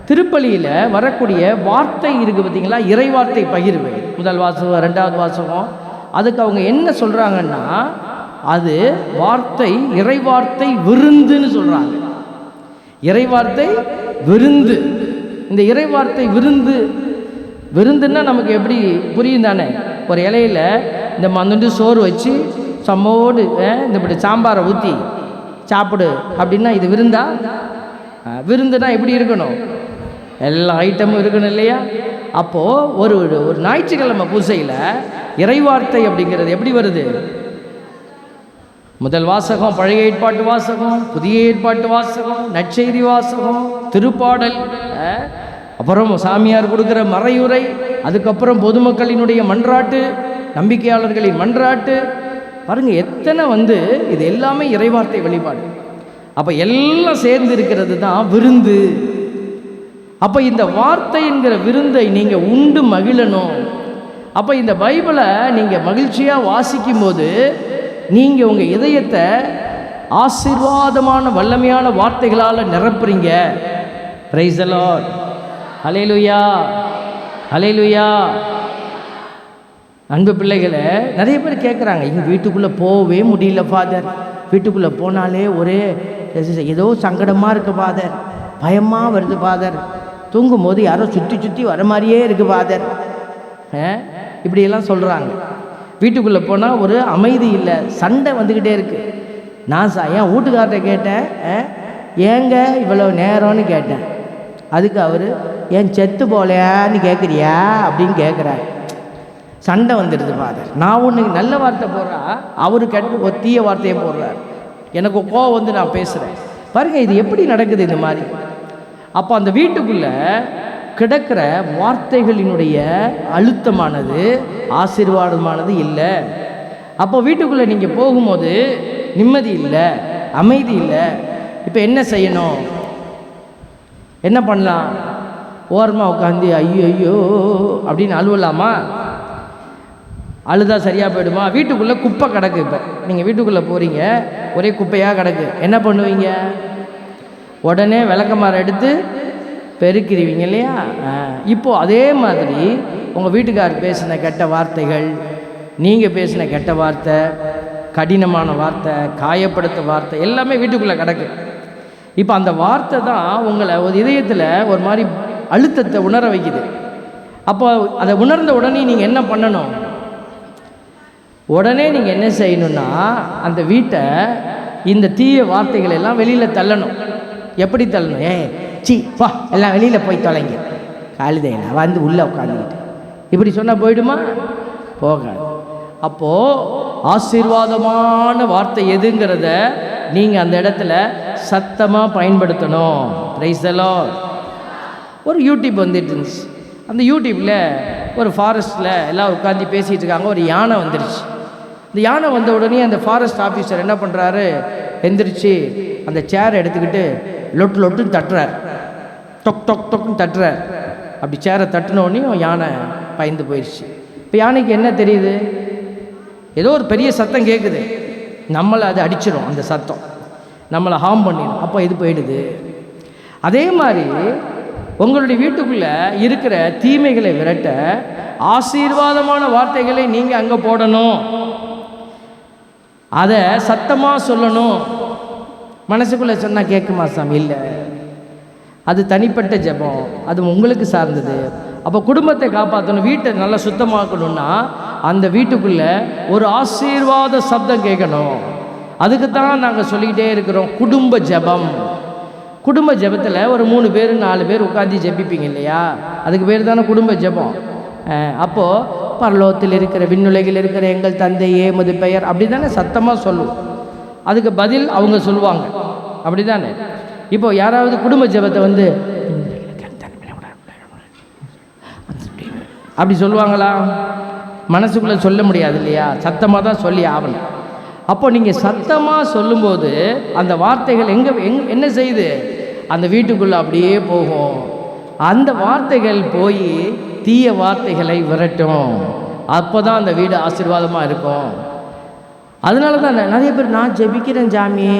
திருப்பலியில் வரக்கூடிய வார்த்தை இருக்குது பார்த்தீங்களா, இறைவார்த்தை பகிர்வு, முதல் வாசகம் 2வது வாசகம், அதுக்கு அவங்க என்ன சொல்கிறாங்கன்னா, அது வார்த்தை இறைவார்த்தை விருந்துன்னு சொல்கிறாங்க. இறைவார்த்தை விருந்து. இந்த இறைவார்த்தை விருந்துன்னா நமக்கு எப்படி புரியும் தானே? ஒரு இலையில் இந்த மந்துண்டு சோறு வச்சு சம்மோடு இந்த இப்படி சாம்பாரை ஊற்றி சாப்பிடு அப்படின்னா இது விருந்தா? விருந்துனா எப்படி இருக்கணும்? எல்லா ஐட்டமும் இருக்கணும் இல்லையா? அப்போது ஒரு ஞாயிற்றுக்கிழமை பூசையில் இறைவார்த்தை அப்படிங்கிறது எப்படி வருது? முதல் வாசகம் பழைய ஏற்பாட்டு வாசகம், புதிய ஏற்பாட்டு வாசகம், நற்செய்தி வாசகம், திருப்பாடல், அப்புறம் சாமியார் கொடுக்குற மறையுரை, அதுக்கப்புறம் பொதுமக்களினுடைய மன்றாட்டு, நம்பிக்கையாளர்களின் மன்றாட்டு. பாருங்கள் எத்தனை வந்து இது எல்லாமே இறைவார்த்தை வழிபாடு. அப்போ எல்லாம் சேர்ந்து இருக்கிறது தான் விருந்து. அப்போ இந்த வார்த்தை என்கிற விருந்தை நீங்கள் உண்டு மகிழணும். அப்போ இந்த பைபிளை நீங்கள் மகிழ்ச்சியாக வாசிக்கும் போது நீங்கள் உங்கள் இதயத்தை ஆசீர்வாதமான வல்லமையான வார்த்தைகளால் நிரப்புறீங்க. Price the lord. ஹல்லேலூயா, ஹல்லேலூயா. அன்பு பிள்ளைகளை, நிறைய பேர் கேட்குறாங்க, எங்கள் வீட்டுக்குள்ளே போகவே முடியல ஃபாதர், வீட்டுக்குள்ளே போனாலே ஒரே ஏதோ சங்கடமாக இருக்குது ஃபாதர், பயமாக வருது ஃபாதர், தூங்கும்போது யாரோ சுற்றி வர மாதிரியே இருக்குது ஃபாதர், இப்படியெல்லாம் சொல்கிறாங்க. வீட்டுக்குள்ளே போனால் ஒரு அமைதி இல்லை, சண்டை வந்துக்கிட்டே இருக்குது. நான் என் வீட்டுக்கார்ட்ட கேட்டேன், ஏங்க இவ்வளோ நேரம்னு கேட்டேன். அதுக்கு அவர், ஏன் செத்து போலையான்னு கேட்குறியா அப்படின்னு கேட்குறாரு. சண்டை வந்துடுது ஃபாதர். நான் ஒன்று நல்ல வார்த்தை போடுறா, அவரு கெட்டு தீய வார்த்தையை போடுறார். எனக்கு கோவம் வந்து நான் பேசுகிறேன். பாருங்கள் இது எப்படி நடக்குது இந்த மாதிரி. அப்போ அந்த வீட்டுக்குள்ளே கிடக்கிற வார்த்தைகளினுடைய அழுத்தமானது ஆசீர்வாதமானது இல்லை. அப்போ வீட்டுக்குள்ளே நீங்கள் போகும்போது நிம்மதி இல்லை, அமைதி இல்லை. இப்போ என்ன செய்யணும்? என்ன பண்ணலாம்? ஓரமாக உட்காந்து ஐயோ அப்படின்னு அழுவலாமா? அழுதா சரியாக போயிடுமா? வீட்டுக்குள்ளே குப்பை கிடக்கு. இப்போ நீங்கள் வீட்டுக்குள்ளே போகிறீங்க, ஒரே குப்பையாக கிடக்கு, என்ன பண்ணுவீங்க? உடனே விளக்கமாறு எடுத்து பெருக்கிடுவீங்க இல்லையா? இப்போது அதே மாதிரி உங்கள் வீட்டுக்காரர் பேசின கெட்ட வார்த்தைகள், நீங்கள் பேசின கெட்ட வார்த்தை, கடினமான வார்த்தை, காயப்படுத்த வார்த்தை எல்லாமே வீட்டுக்குள்ளே கிடக்கு. இப்போ அந்த வார்த்தை தான் உங்களை ஒரு இதயத்தில் ஒரு மாதிரி அழுத்தத்தை உணர வைக்குது. அப்போ அதை உணர்ந்த உடனே நீங்கள் என்ன பண்ணணும்? உடனே நீங்கள் என்ன செய்யணும்னா, அந்த வீட்டை இந்த தீய வார்த்தைகள் எல்லாம் வெளியில் தள்ளணும். எப்படி தள்ளணும்? சி பா எல்லாம் வெளியில் போய் தொலைங்க, கழுதையில வந்து உள்ளே உட்காந்துக்கிட்டு இப்படி சொன்னால் போயிடுமா? போகாது. அப்போது ஆசீர்வாதமான வார்த்தை எதுங்கிறத நீங்கள் அந்த இடத்துல சத்தமாக பயன்படுத்தணும். Price the Lord. ஒரு யூடியூப் வந்துட்டு இருந்துச்சு. அந்த யூடியூப்பில் ஒரு ஃபாரஸ்ட்டில் எல்லாம் உட்காந்து பேசிகிட்டு இருக்காங்க. ஒரு யானை வந்துடுச்சு. இந்த யானை வந்த உடனே அந்த ஃபாரஸ்ட் ஆஃபீஸர் என்ன பண்ணுறாரு, எந்திரிச்சு அந்த சேரை எடுத்துக்கிட்டு லொட்டு லொட்டுன்னு தட்டுறார், டொக் டொக் டொக்குன்னு தட்டுறார். அப்படி சேரை தட்டினோடனே யானை பயந்து போயிடுச்சு. இப்போ யானைக்கு என்ன தெரியுது, ஏதோ ஒரு பெரிய சத்தம் கேட்குது, நம்மளை அது அடிச்சிடும், அந்த சத்தம் நம்மளை ஹார்ம் பண்ணிடும். அப்போ இது போயிடுது. அதே மாதிரி உங்களுடைய வீட்டுக்குள்ளே இருக்கிற தீமைகளை விரட்ட ஆசீர்வாதமான வார்த்தைகளை நீங்கள் அங்கே போடணும், அதை சத்தமாக சொல்லணும். மனசுக்குள்ளே சொன்னால் கேட்குமா சாமி? இல்லை, அது தனிப்பட்ட ஜெபம், அது உங்களுக்கு சார்ந்தது. அப்போ குடும்பத்தை காப்பாற்றணும், வீட்டை நல்லா சுத்தமாக்கணும்னா அந்த வீட்டுக்குள்ளே ஒரு ஆசீர்வாத சப்தம் கேட்கணும். அதுக்கு தான் நாங்கள் சொல்லிக்கிட்டே இருக்கிறோம் குடும்ப ஜெபம். குடும்ப ஜெபத்தில் ஒரு 3 பேர் 4 பேர் உட்காந்து ஜெபிப்பீங்க இல்லையா, அதுக்கு பேர் தானே குடும்ப ஜெபம். அப்போது பரலோகத்தில் இருக்கிற விண்ணுலகில் இருக்கிற எங்கள் தந்தையே உமது பெயர் அப்படி தானே சத்தமாக சொல்லுவோம். அதுக்கு பதில் அவங்க சொல்லுவாங்க, அப்படி தானே. இப்போ யாராவது குடும்ப ஜெபத்தை வந்து அப்படி சொல்லுவாங்களா? மனசுக்குள்ளே சொல்ல முடியாது இல்லையா, சத்தமாக தான் சொல்லி ஆகணும். அப்போ நீங்கள் சத்தமாக சொல்லும்போது அந்த வார்த்தைகள் என்ன செய்யுது, அந்த வீட்டுக்குள்ளே அப்படியே போகும். அந்த வார்த்தைகள் போய் தீய வார்த்தைகளை விரட்டும். அப்போ தான் அந்த வீடு ஆசீர்வாதமாக இருக்கும். அதனால தான் நிறைய பேர் நான் ஜெபிக்கிறேன் சாமி,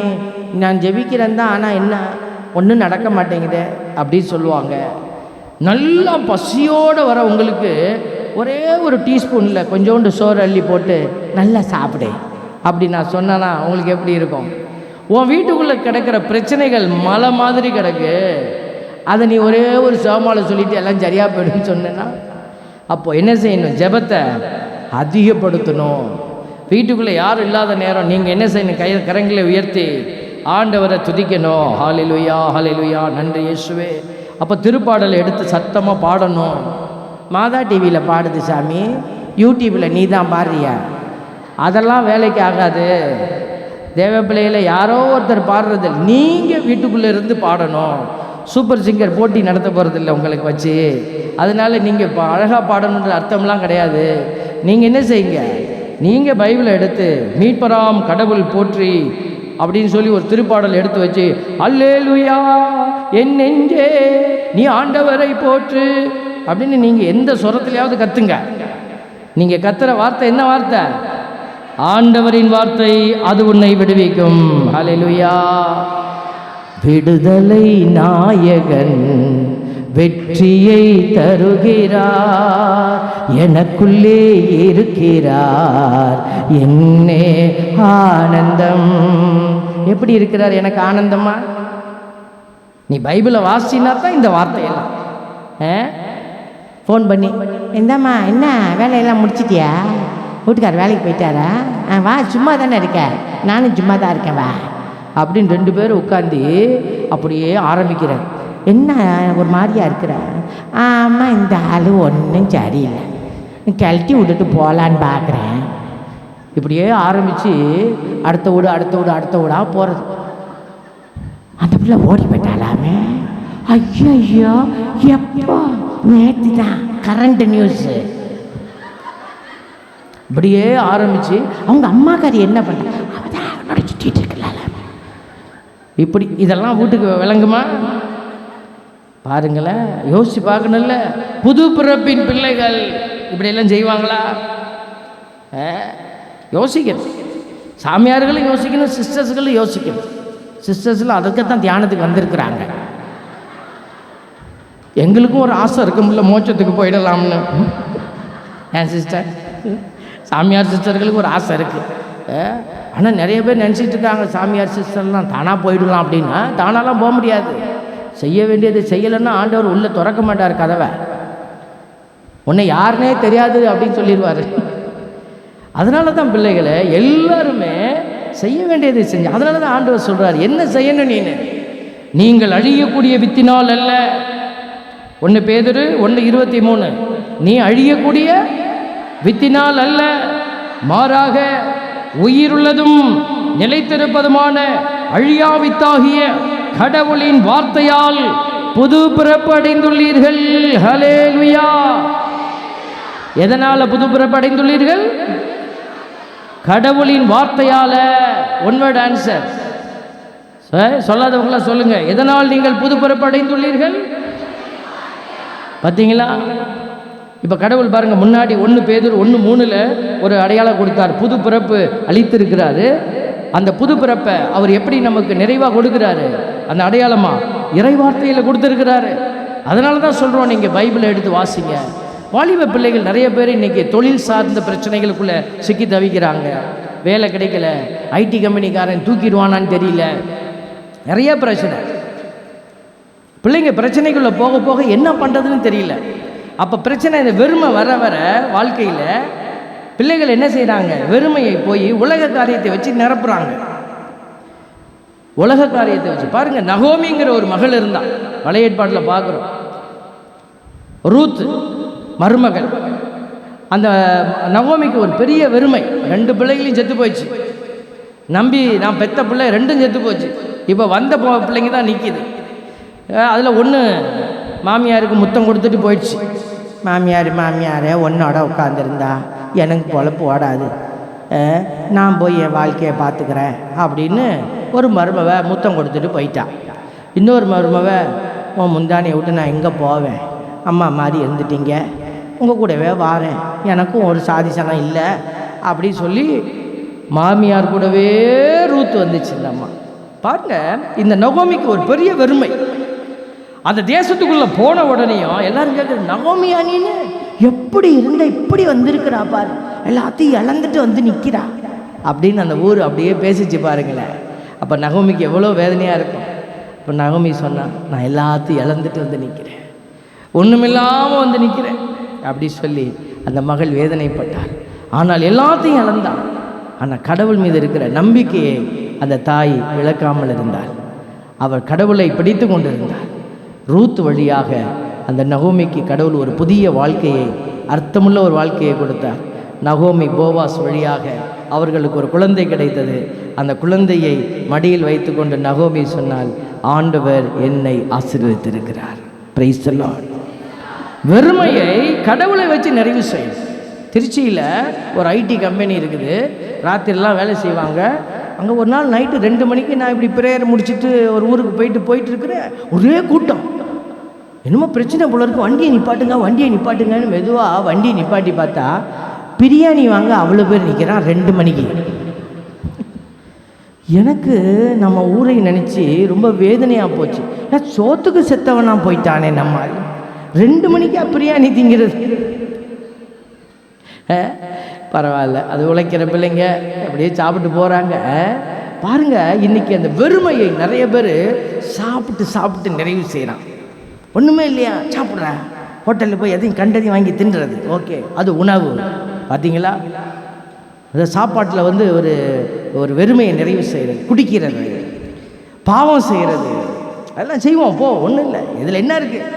நான் ஜெபிக்கிறேன் தான், ஆனால் என்ன ஒன்றும் நடக்க மாட்டேங்குது அப்படின்னு சொல்லுவாங்க. நல்லா பசியோடு வர உங்களுக்கு ஒரே ஒரு டீஸ்பூனில் கொஞ்சோண்டு சோறு அள்ளி போட்டு நல்லா சாப்பிடு அப்படி நான் சொன்னேன்னா உங்களுக்கு எப்படி இருக்கும்? உன் வீட்டுக்குள்ளே கிடக்கிற பிரச்சனைகள் மலை மாதிரி கிடக்கு, அதை நீ ஒரே ஒரு சோமாலை சொல்லிவிட்டு எல்லாம் சரியாக போயிடுன்னு சொன்னேன்னா அப்போது என்ன செய்யணும்? ஜெபத்தை அதிகப்படுத்தணும். வீட்டுக்குள்ளே யாரும் இல்லாத நேரம் நீங்கள் என்ன செய்யணும்? கரங்களை உயர்த்தி ஆண்டவரை துதிக்கணும். ஹல்லேலூயா ஹல்லேலூயா, நன்றி இயேசுவே. அப்போ திருப்பாடலை எடுத்து சத்தமாக பாடணும். மாதா டிவியில் பாடுது சாமி, யூடியூப்பில் நீ தான் பாடுறியா, அதெல்லாம் வேலைக்கு ஆகாது. தேவ பிள்ளைகளை யாரோ ஒருத்தர் பாடுறது, நீங்கள் வீட்டுக்குள்ளே இருந்து பாடணும். சூப்பர் சிங்கர் போட்டி நடத்த போகிறதில்ல உங்களுக்கு வச்சு, அதனால் நீங்கள் இப்போ அழகாக பாடணுன்ற அர்த்தம்லாம் கிடையாது. நீங்கள் என்ன செய்யுங்க, நீங்கள் பைபிளை எடுத்து மீட்பராம் கடவுள் போற்றி அப்படின்னு சொல்லி ஒரு திருப்பாடல் எடுத்து வச்சு அல்லேலூயா என் நெஞ்சே நீ ஆண்டவரை போற்று அப்படின்னு நீங்கள் எந்த சொரத்துலையாவது கத்துங்க. நீங்கள் கத்துற வார்த்தை என்ன வார்த்தை? ஆண்டவரின் வார்த்தை, அது உன்னை விடுவிக்கும். அல்லேலூயா. விடுதலை நாயகன் வெற்றியை தருகிறார், எனக்குள்ளே இருக்கிறார் என்னே ஆனந்தம். எப்படி இருக்கிறார்? எனக்கு ஆனந்தமா? நீ பைபிளை வாசினா தான் இந்த வார்த்தையெல்லாம். ஃபோன் பண்ணி இந்தாம்மா என்ன வேலையெல்லாம் முடிச்சிட்டியா, வீட்டுக்கார் வேலைக்கு போயிட்டாரா, வா சும்மா தானே இருக்க, நானும் சும்மா தான் இருக்கேன் வா அப்படின்னு 2 பேரும் உட்காந்து அப்படியே ஆரம்பிக்கிறேன். என்ன ஒரு மாதிரியா இருக்கிற? ஆமாம் இந்த ஆள் ஒன்றும் சரியில்லை, கழட்டி விட்டுட்டு போகலான்னு பார்க்குறேன். இப்படியே ஆரம்பித்து அடுத்த வீடு அடுத்த வீடு அடுத்த வீடாக போகிறது. அந்த பிள்ளை ஓடி போயிட்டாலாமே. ஐயோ ஐயோ, எப்போ? நேற்று தான் கரண்ட் நியூஸு. இப்படியே ஆரம்பித்து அவங்க அம்மாக்காரி என்ன பண்ணுறா, அவள் தான் அவனோட சுற்றிட்டு இருக்கலால. இப்படி இதெல்லாம் வீட்டுக்கு விளங்குமா? பாருங்களேன், யோசிச்சு பார்க்கணும்ல. புது பிறப்பின் பிள்ளைகள் இப்படியெல்லாம் செய்வாங்களா? யோசிக்கணும். சாமியார்களும் யோசிக்கணும், சிஸ்டர்ஸ்களும் யோசிக்கணும். சிஸ்டர்ஸ்லாம் அதுக்குத்தான் தியானத்துக்கு வந்திருக்கிறாங்க. எங்களுக்கும் ஒரு ஆசை இருக்கும்ல, மோட்சத்துக்கு போயிடலாம்னு. ஏன் சிஸ்டர், சாமியார் சிஸ்டர்களுக்கு ஒரு ஆசை இருக்குது. ஆனால் நிறைய பேர் நினச்சிட்டு இருக்காங்க சாமியார் சிஸ்டர்லாம் தானாக போயிடலாம் அப்படின்னா. தானாலாம் போக முடியாது. செய்ய வேண்டியது செய்யலைன்னா ஆண்டவர் உள்ளே திறக்க மாட்டார் கதவை. உன்னை யாருனே தெரியாது அப்படின்னு சொல்லிடுவார். அதனால தான் பிள்ளைகளை எல்லாருமே செய்ய வேண்டியதை செஞ்சு, அதனால தான் ஆண்டவர் சொல்கிறார் என்ன செய்யணும். நீங்கள் அழியக்கூடிய வித்தினால் அல்ல. 1 பேதுரு 1:23, நீ அழியக்கூடிய வித்தினால் அல்ல, மாறாக உயிருள்ளதும் நிலைத்திருப்பதுமான அழியா வித்தாகிய கடவுளின் வார்த்தையால் புது பிறப்பு அடைந்துள்ளீர்கள். ஹல்லேலூயா. எதனால் புது பிறப்பு அடைந்துள்ளீர்கள்? கடவுளின் வார்த்தையால. One word answer. சொல்லாதவங்களா சொல்லுங்க, எதனால் நீங்கள் புது பிறப்பு அடைந்துள்ளீர்கள்? பார்த்தீங்களா? இப்போ கடவுள் பாருங்க, முன்னாடி 1 பேதுரு 1:3 ஒரு அடையாளம் கொடுத்தார், புது பிறப்பு அளித்திருக்கிறாரு. அந்த புது பிறப்பை அவர் எப்படி நமக்கு நிறைவாக கொடுக்கிறாரு? அந்த அடையாளமா இறை வார்த்தையில் கொடுத்துருக்கிறாரு. அதனால தான் சொல்கிறோம், நீங்கள் பைபிளை எடுத்து வாசிங்க. வாலிப பிள்ளைகள் நிறைய பேர் இன்றைக்கி தொழில் சார்ந்த பிரச்சனைகளுக்குள்ளே சிக்கி தவிக்கிறாங்க. வேலை கிடைக்கல, ஐடி கம்பெனிக்காரன் தூக்கிடுவானான்னு தெரியல, நிறைய பிரச்சனை. பிள்ளைங்க பிரச்சனைக்குள்ளே போக போக என்ன பண்ணுறதுன்னு தெரியல. அப்போ பிரச்சனை, இந்த வெறுமை வர வர வாழ்க்கையில் பிள்ளைகள் என்ன செய்கிறாங்க? வெறுமையை போய் உலக காரியத்தை வச்சு நிரப்புறாங்க. உலக காரியத்தை வச்சு பாருங்க. நகோமிங்கிற ஒரு மகள் இருந்தான், பழைய ஏற்பாட்டில் பார்க்குறோம். ரூத் மருமகள். அந்த நகோமிக்கு ஒரு பெரிய வெறுமை, 2 பிள்ளைகளையும் செத்து போயிடுச்சு. நம்பி நான் பெத்த பிள்ளை 2ம் செத்து போச்சு. இப்போ வந்த பிள்ளைங்க தான் நிற்கிது. அதில் ஒன்று மாமியாருக்கு முத்தம் கொடுத்துட்டு போயிடுச்சு. மாமியாரே உன்னோட உட்காந்துருந்தா எனக்கு பொழப்பு ஓடாது, நான் போய் என் வாழ்க்கையை பார்த்துக்கிறேன் அப்படின்னு ஒரு மருமவ முத்தம் கொடுத்துட்டு போயிட்டான். இன்னொரு மருமவ, உன் முந்தானியை விட்டு நான் எங்கே போவேன், அம்மா மாதிரி இருந்துட்டீங்க, உங்கள் கூடவே வாரேன், எனக்கும் ஒரு சாதிசனம் இல்லை அப்படின்னு சொல்லி மாமியார் கூடவே ரூத் வந்துச்சு இந்த அம்மா. பாருங்க, இந்த நகோமிக்கு ஒரு பெரிய வெறுமை. அந்த தேசத்துக்குள்ளே போன உடனேயும் எல்லாரும் கேட்குறது, நகோமியா நீன்னு எப்படி இருந்த இப்படி வந்திருக்கிறா பாரு, எல்லாத்தையும் இழந்துட்டு வந்து நிற்கிறா அப்படின்னு அந்த ஊர் அப்படியே பேசிச்சு பாருங்களேன். அப்போ நகோமிக்கு எவ்வளோ வேதனையாக இருக்கும். இப்போ நகோமி சொன்னான், நான் எல்லாத்தையும் இழந்துட்டு வந்து நிற்கிறேன், ஒன்றுமில்லாமல் வந்து நிற்கிறேன் அப்படி சொல்லி அந்த மகள் வேதனைப்பட்டார். ஆனால் எல்லாத்தையும் இழந்தான். ஆனால் கடவுள் மீது இருக்கிற நம்பிக்கையை அந்த தாய் இழக்காமல் இருந்தார். அவர் கடவுளை பிடித்து கொண்டிருந்தார். ரூத் வழியாக அந்த நகோமிக்கு கடவுள் ஒரு புதிய வாழ்க்கையை, அர்த்தமுள்ள ஒரு வாழ்க்கையை கொடுத்தார். நகோமி போவாஸ் வழியாக அவர்களுக்கு ஒரு குழந்தை கிடைத்தது. அந்த குழந்தையை மடியில் வைத்து கொண்டு நகோமி சொன்னால், ஆண்டவர் என்னை ஆசீர்வதித்திருக்கிறார். Price the Lord. வெறுமையை கடவுளை வச்சு நிறைவு செய்யும். திருச்சியில் ஒரு ஐடி கம்பெனி இருக்குது, ராத்திரிலாம் வேலை செய்வாங்க. அங்கே ஒரு நாள் நைட்டு 2 மணிக்கு நான் இப்படி பிரேயர் முடிச்சுட்டு ஒரு ஊருக்கு போயிட்டு இருக்கிறேன். ஒரே கூட்டம், என்னமோ பிரச்சனை போல இருக்கு, வண்டியை நிப்பாட்டுங்கன்னு மெதுவாக வண்டியை நிப்பாட்டி பார்த்தா பிரியாணி வாங்க அவ்வளோ பேர் நிற்கிறான் 2 மணிக்கு. எனக்கு நம்ம ஊரை நினச்சி ரொம்ப வேதனையாக போச்சு. சோத்துக்கு செத்தவனா போயிட்டானே நம்ம, 2 மணிக்கா பிரியாணி திங்கிறது. பரவாயில்ல, அது உழைக்கிற பிள்ளைங்க அப்படியே சாப்பிட்டு போகிறாங்க. பாருங்கள், இன்றைக்கி அந்த வெறுமையை நிறைய பேர் சாப்பிட்டு நிறைவு செய்கிறான். ஒன்றுமே இல்லையா, சாப்பிட்றேன், ஹோட்டலில் போய் எதையும் கண்டதையும் வாங்கி தின்றது, ஓகே, அது உணவு. பார்த்தீங்களா, அந்த சாப்பாட்டில் வந்து ஒரு வெறுமையை நிறைவு செய்கிறது, குடிக்கிறது, பாவம் செய்கிறது, அதெல்லாம் செய்வோம். போ, ஒன்றும் இல்லை, இதில் என்ன இருக்குது?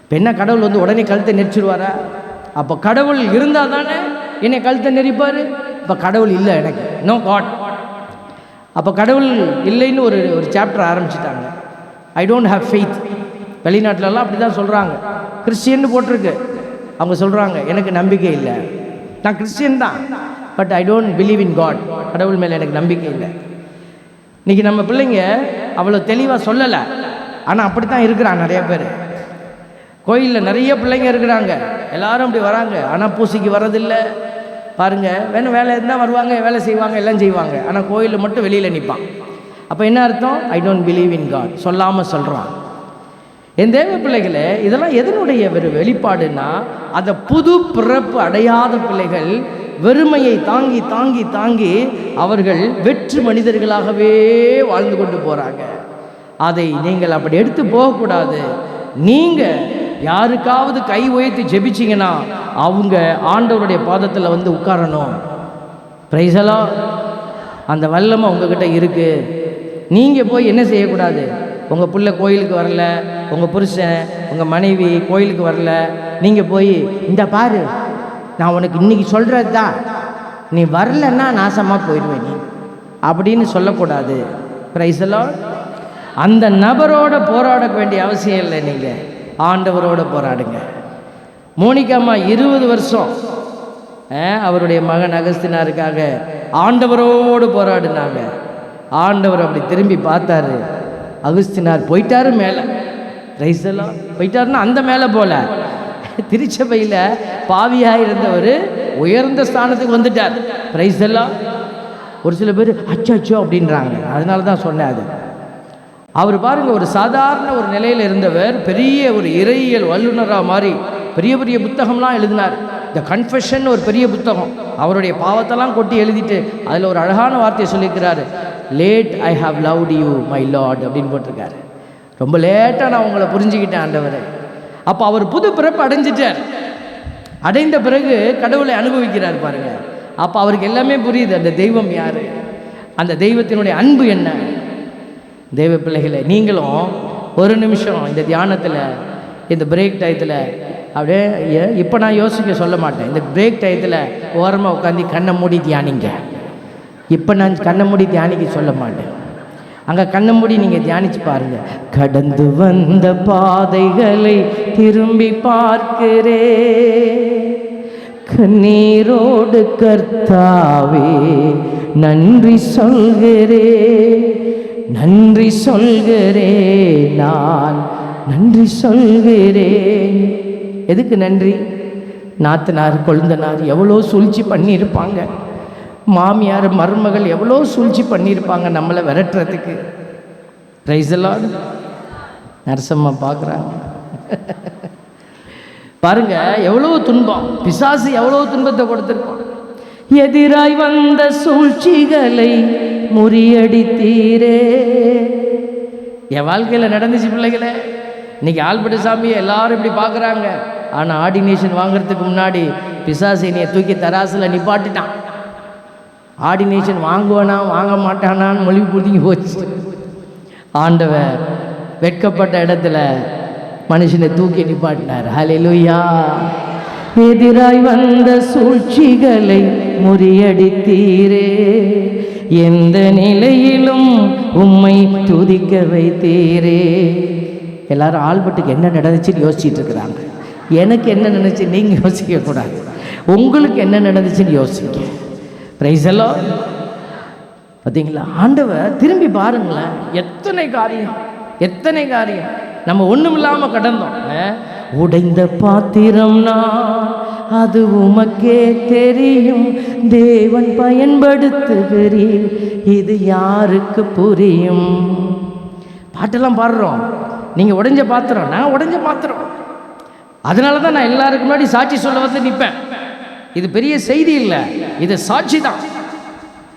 இப்போ என்ன, கடவுள் வந்து உடனே கழுத்தை நெரிச்சிடுவாரா? அப்போ கடவுள் இருந்தால் தானே என்னை கழுத்தை நெரிப்பார். இப்போ கடவுள் இல்லை எனக்கு, நோ காட். அப்போ கடவுள் இல்லைன்னு ஒரு சாப்டர் ஆரம்பிச்சிட்டாங்க. I don't have faith. வெளிநாட்டிலலாம் அப்படி தான் சொல்கிறாங்க. கிறிஸ்டியன்னு போட்டிருக்கு, அவங்க சொல்கிறாங்க எனக்கு நம்பிக்கை இல்லை, நான் கிறிஸ்டியன் தான், but I don't believe in God. கடவுள் மேலே எனக்கு நம்பிக்கை இல்லை. இன்றைக்கி நம்ம பிள்ளைங்க அவ்வளோ தெளிவாக சொல்லலை, ஆனால் அப்படி தான் இருக்கிறான் நிறைய பேர். கோயிலில் நிறைய பிள்ளைங்க இருக்கிறாங்க, எல்லாரும் அப்படி வராங்க, ஆனால் பூசைக்கு வரதில்லை. பாருங்கள், வேணும் வேலை இருந்தால் வருவாங்க, வேலை செய்வாங்க, எல்லாம் செய்வாங்க, ஆனால் கோயிலில் மட்டும் வெளியில் நிற்பான். அப்போ என்ன அர்த்தம்? I don't believe in God, சொல்லாமல் சொல்கிறான். என் தேவ பிள்ளைகளே, இதெல்லாம் எதனுடைய வெளிப்பாடுன்னா, அந்த புது பிறப்பு அடையாத பிள்ளைகள் வெறுமையை தாங்கி தாங்கி தாங்கி அவர்கள் வெற்று மனிதர்களாகவே வாழ்ந்து கொண்டு போகிறாங்க. அதை நீங்கள் அப்படி எடுத்து போகக்கூடாது. நீங்கள் யாருக்காவது கை உயர்த்தி ஜெபிச்சிங்கன்னா அவங்க ஆண்டவருடைய பாதத்தில் வந்து உட்காரணும். Price the Lord. அந்த வல்லமை உங்ககிட்ட இருக்குது. நீங்கள் போய் என்ன செய்யக்கூடாது? உங்கள் பிள்ளை கோயிலுக்கு வரல, உங்கள் புருஷன் உங்கள் மனைவி கோயிலுக்கு வரல, நீங்கள் போய் இந்த பாரு நான் உனக்கு இன்றைக்கி சொல்கிறது தான், நீ வரலன்னா நாசமாக போயிடுவேன் நீ அப்படின்னு சொல்லக்கூடாது. Price the Lord. அந்த நபரோட போராட வேண்டிய அவசியம் இல்லை, நீங்கள் ஆண்டவரோடு போராடுங்க. மோனிகாம்மா 20 வருஷம் அவருடைய மகன் அகஸ்தினாருக்காக ஆண்டவரோடு போராடினாங்க. ஆண்டவர் அப்படி திரும்பி பார்த்தாரு, அகஸ்தினார் போயிட்டாரு மேலே. Price the Lord. போயிட்டாருன்னா அந்த மேலே போல, திருச்சபையில் பாவியாக இருந்தவர் உயர்ந்த ஸ்தானத்துக்கு வந்துட்டார். Price the Lord. ஒரு சில பேர் அச்சோ அப்படின்றாங்க, அதனால தான் சொன்னேன் அது. அவர் பாருங்க, ஒரு சாதாரண ஒரு நிலையில் இருந்தவர் பெரிய ஒரு இறையியல் வல்லுநராக மாறி பெரிய பெரிய புத்தகம்லாம் எழுதினார். த கன்ஃபெஷன் ஒரு பெரிய புத்தகம், அவருடைய பாவத்தெல்லாம் கொட்டி எழுதிட்டு அதில் ஒரு அழகான வார்த்தையை சொல்லியிருக்கிறாரு, late I have loved you my Lord அப்படின்னு போட்டிருக்காரு. ரொம்ப லேட்டாக நான் உங்களை புரிஞ்சுக்கிட்டேன் ஆண்டவர். அப்போ அவர் புது பிறப்பு அடைஞ்சிட்டார். அடைந்த பிறகு கடவுளை அனுபவிக்கிறார் பாருங்க. அப்போ அவருக்கு எல்லாமே புரியுது, அந்த தெய்வம் யார், அந்த தெய்வத்தினுடைய அன்பு என்ன. தெய்வ பிள்ளைகளை, நீங்களும் ஒரு நிமிஷம் இந்த தியானத்தில், இந்த பிரேக் டயத்தில் அப்படியே, இப்போ நான் யோசிக்க சொல்ல மாட்டேன், இந்த பிரேக் டயத்தில் ஓரமாக உட்காந்து கண்ணை மூடி தியானிங்க. இப்போ நான் கண்ணை மூடி தியானிக்க சொல்ல மாட்டேன், அங்கே கண்ணை மூடி நீங்கள் தியானிச்சு பாருங்க. கடந்து வந்த பாதைகளை திரும்பி பார்க்கிறே, கண்ணீரோடு கர்த்தாவே நன்றி சொல்கிறே, நன்றி சொல்கிறே, நான் நன்றி சொல்கிறேன். எதுக்கு நன்றி? நாத்தனார் கொழுந்தனார் எவ்வளோ சூழ்ச்சி பண்ணியிருப்பாங்க, மாமியார் மருமகள் எவ்வளோ சூழ்ச்சி பண்ணியிருப்பாங்க நம்மளை விரட்டுறதுக்கு. Praise the lord. நரசம்மா பார்க்குறாங்க பாருங்க, எவ்வளோ துன்பம், பிசாசு எவ்வளோ துன்பத்தை கொடுத்துருக்கோம். எதிராய் வந்த சூழ்ச்சிகளை முறியடித்தீரே. என் வாழ்க்கையில் நடந்துச்சு பிள்ளைகளே. இன்னைக்கு ஆல்பர்ட் சாமியை எல்லாரும் இப்படி பார்க்குறாங்க, ஆனால் ஆர்டினேஷன் வாங்குறதுக்கு முன்னாடி பிசாசு என்னையை தூக்கி தராசில் நிப்பாட்டிட்டான். ஆர்டினேஷன் வாங்குவானா வாங்க மாட்டானான்னு மொழி புரிஞ்சு போச்சு. ஆண்டவர் வெட்கப்பட்ட இடத்துல மனுஷனை தூக்கி நிப்பாட்டினார். ஹல்லேலூயா. எதிராய் வந்த சூழ்ச்சிகளை முறியடித்தீரே, எந்த நிலையிலும் உம்மை துதிக்க வைத்தீரே. எல்லாரும் ஆல்பர்ட்டுக்கு என்ன நடந்துச்சுன்னு யோசிச்சுட்டு இருக்கிறாங்க. எனக்கு என்ன நடந்துச்சு நீங்கள் யோசிக்க கூடாது, உங்களுக்கு என்ன நடந்துச்சுன்னு யோசிக்க. Price the Lord. பார்த்தீங்களா, ஆண்டவர் திரும்பி பாருங்களேன், எத்தனை காரியம், எத்தனை காரியம். நம்ம ஒன்றும் இல்லாமல் கடந்தோம். உடைந்த பாத்திரம் நான், அது உமக்கே தெரியும், தேவன் பயன்படுத்துகிறீர், இது யாருக்கு புரியும். பாட்டெல்லாம் பாடுறோம், நீங்கள் உடைஞ்ச பாத்திரம், நான் உடைஞ்ச பாத்திரம். அதனால தான் நான் எல்லாருக்கு முன்னாடி சாட்சி சொல்ல வந்து நிற்பேன். இது பெரிய செய்தி இல்லை, இது சாட்சி தான்.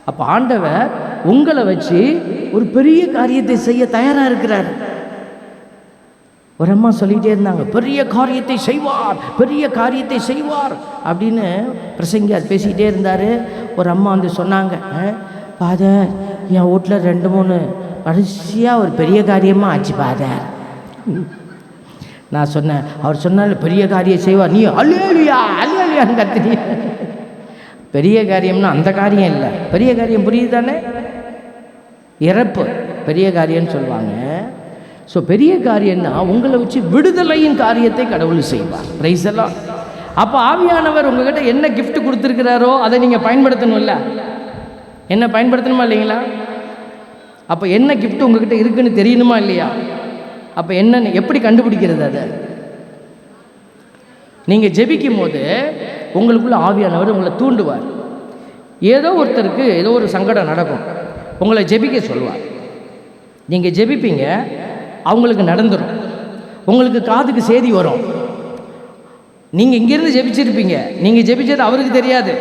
அப்போ ஆண்டவர் உங்களை வச்சு ஒரு பெரிய காரியத்தை செய்ய தயாராக இருக்கிறார். ஒரு அம்மா சொல்லிகிட்டே இருந்தாங்க, பெரிய காரியத்தை செய்வார், பெரிய காரியத்தை செய்வார் அப்படின்னு பிரசங்கியார் பேசிக்கிட்டே இருந்தார். ஒரு அம்மா வந்து சொன்னாங்க, ஃபாதர் என் வீட்டில் 2-3 கடைசியாக ஒரு பெரிய காரியமாக ஆச்சு ஃபாதர். நான் சொன்னேன், அவர் சொன்னால பெரிய காரியம் செய்வார், நீ அல்லேலூயா அல்லேலூயான்னு கத்துனீ. பெரிய காரியம்னா அந்த காரியம் இல்லை, பெரிய காரியம் புரியுது தானே, இறப்பு பெரிய காரியம்னு சொல்லுவாங்க. ஸோ பெரிய காரியம்னா உங்களை வச்சு விடுதலையின் காரியத்தை கடவுள் செய்வார். Price the Lord. அப்போ ஆவியானவர் உங்ககிட்ட என்ன கிஃப்ட் கொடுத்துருக்கிறாரோ அதை நீங்கள் பயன்படுத்தணும்ல. என்ன பயன்படுத்தணுமா இல்லைங்களா? அப்போ என்ன கிஃப்ட் உங்ககிட்ட இருக்குன்னு தெரியணுமா இல்லையா? அப்போ என்ன, எப்படி கண்டுபிடிக்கிறது? அதை நீங்கள் ஜெபிக்கும் போது உங்களுக்குள்ள ஆவியானவர் உங்களை தூண்டுவார். ஏதோ ஒருத்தருக்கு ஏதோ ஒரு சங்கடம் நடக்கும், உங்களை ஜெபிக்க சொல்லுவார். நீங்கள் ஜெபிப்பீங்க, அவங்களுக்கு நடந்துடும், உங்களுக்கு காதுக்கு செய்தி வரும். நீங்கள் இங்கேருந்து ஜெபிச்சிருப்பீங்க, நீங்கள் ஜெபிச்சது அவருக்கு தெரியாது.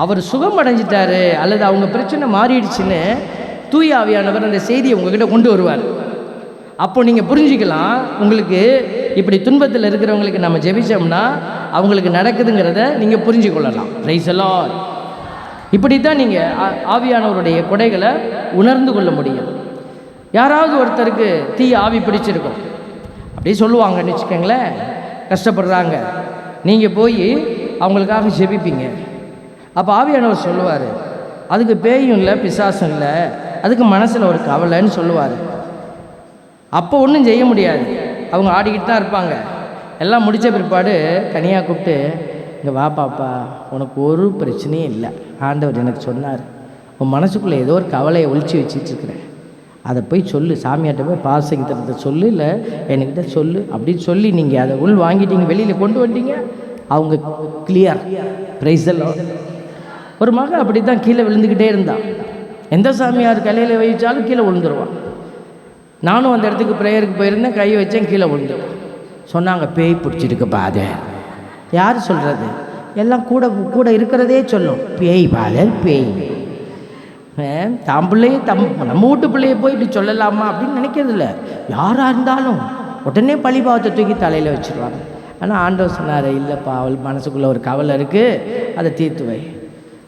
அவர் சுகம் அடைஞ்சிட்டாரு அல்லது அவங்க பிரச்சனை மாறிடுச்சுன்னு தூய ஆவியானவர் அந்த செய்தியை உங்ககிட்ட கொண்டு வருவார். அப்போ நீங்கள் புரிஞ்சுக்கலாம், உங்களுக்கு இப்படி துன்பத்தில் இருக்கிறவங்களுக்கு நம்ம ஜெபிச்சோம்னா அவங்களுக்கு நடக்குதுங்கிறத நீங்கள் புரிஞ்சு கொள்ளலாம். Price the Lord. இப்படி தான் நீங்கள் ஆவியானவருடைய கொடைகளை உணர்ந்து கொள்ள முடியும். யாராவது ஒருத்தருக்கு தீய ஆவி பிடிச்சிருக்கும் அப்படி சொல்லுவாங்கன்னு வச்சுக்கோங்களேன், கஷ்டப்படுறாங்க, நீங்கள் போய் அவங்களுக்காக ஜெபிப்பீங்க. அப்போ ஆவியானவர் சொல்லுவார், அதுக்கு பேயும் இல்லை பிசாசும் இல்லை, அதுக்கு மனசில் ஒரு கவலைன்னு சொல்லுவார். அப்போ ஒன்றும் செய்ய முடியாது, அவங்க ஆடிக்கிட்டு தான் இருப்பாங்க. எல்லாம் முடித்த பிற்பாடு கனியாக கூப்பிட்டு, இங்கே வா பாப்பா, உனக்கு ஒரு பிரச்சனையும் இல்லை. ஆண்டவர் எனக்கு சொன்னார், உன் மனசுக்குள்ளே ஏதோ ஒரு கவலையை ஒழிச்சு வச்சிட்ருக்கிறேன், அதை போய் சொல்லு, சாமியார்ட்ட போய் பாசகிட்ட சொல்லு, இல்லை என்கிட்ட சொல்லு அப்படின்னு சொல்லி நீங்கள் அதை உள் வாங்கிட்டீங்க, வெளியில் கொண்டு வந்துட்டீங்க, அவங்க கிளியர். Price the Lord. ஒரு மகன் அப்படி தான் கீழே விழுந்துக்கிட்டே இருந்தான். எந்த சாமியார் கலையில் வச்சாலும் கீழே விழுந்துருவான். நானும் அந்த இடத்துக்கு ப்ரேயருக்கு போயிருந்தேன், கை வச்சேன், கீழே விழுந்துடும். சொன்னாங்க பேய் பிடிச்சிருக்கு பாதை. யார் சொல்கிறது? எல்லாம் கூட கூட இருக்கிறதே சொல்லும், பேய் பாதர் பேய். பிள்ளையே நம்ம வீட்டு பிள்ளையை போய் இப்படி சொல்லலாமா அப்படின்னு நினைக்கிறது இல்லை. யாராக இருந்தாலும் உடனே பழிபாவத்தை தூக்கி தலையில் வச்சுருவாங்க. ஆனால் ஆண்டவர் சொன்னார், இல்லைப்பா, அவள் மனசுக்குள்ளே ஒரு கவலை இருக்குது, அதை தீர்த்து வை.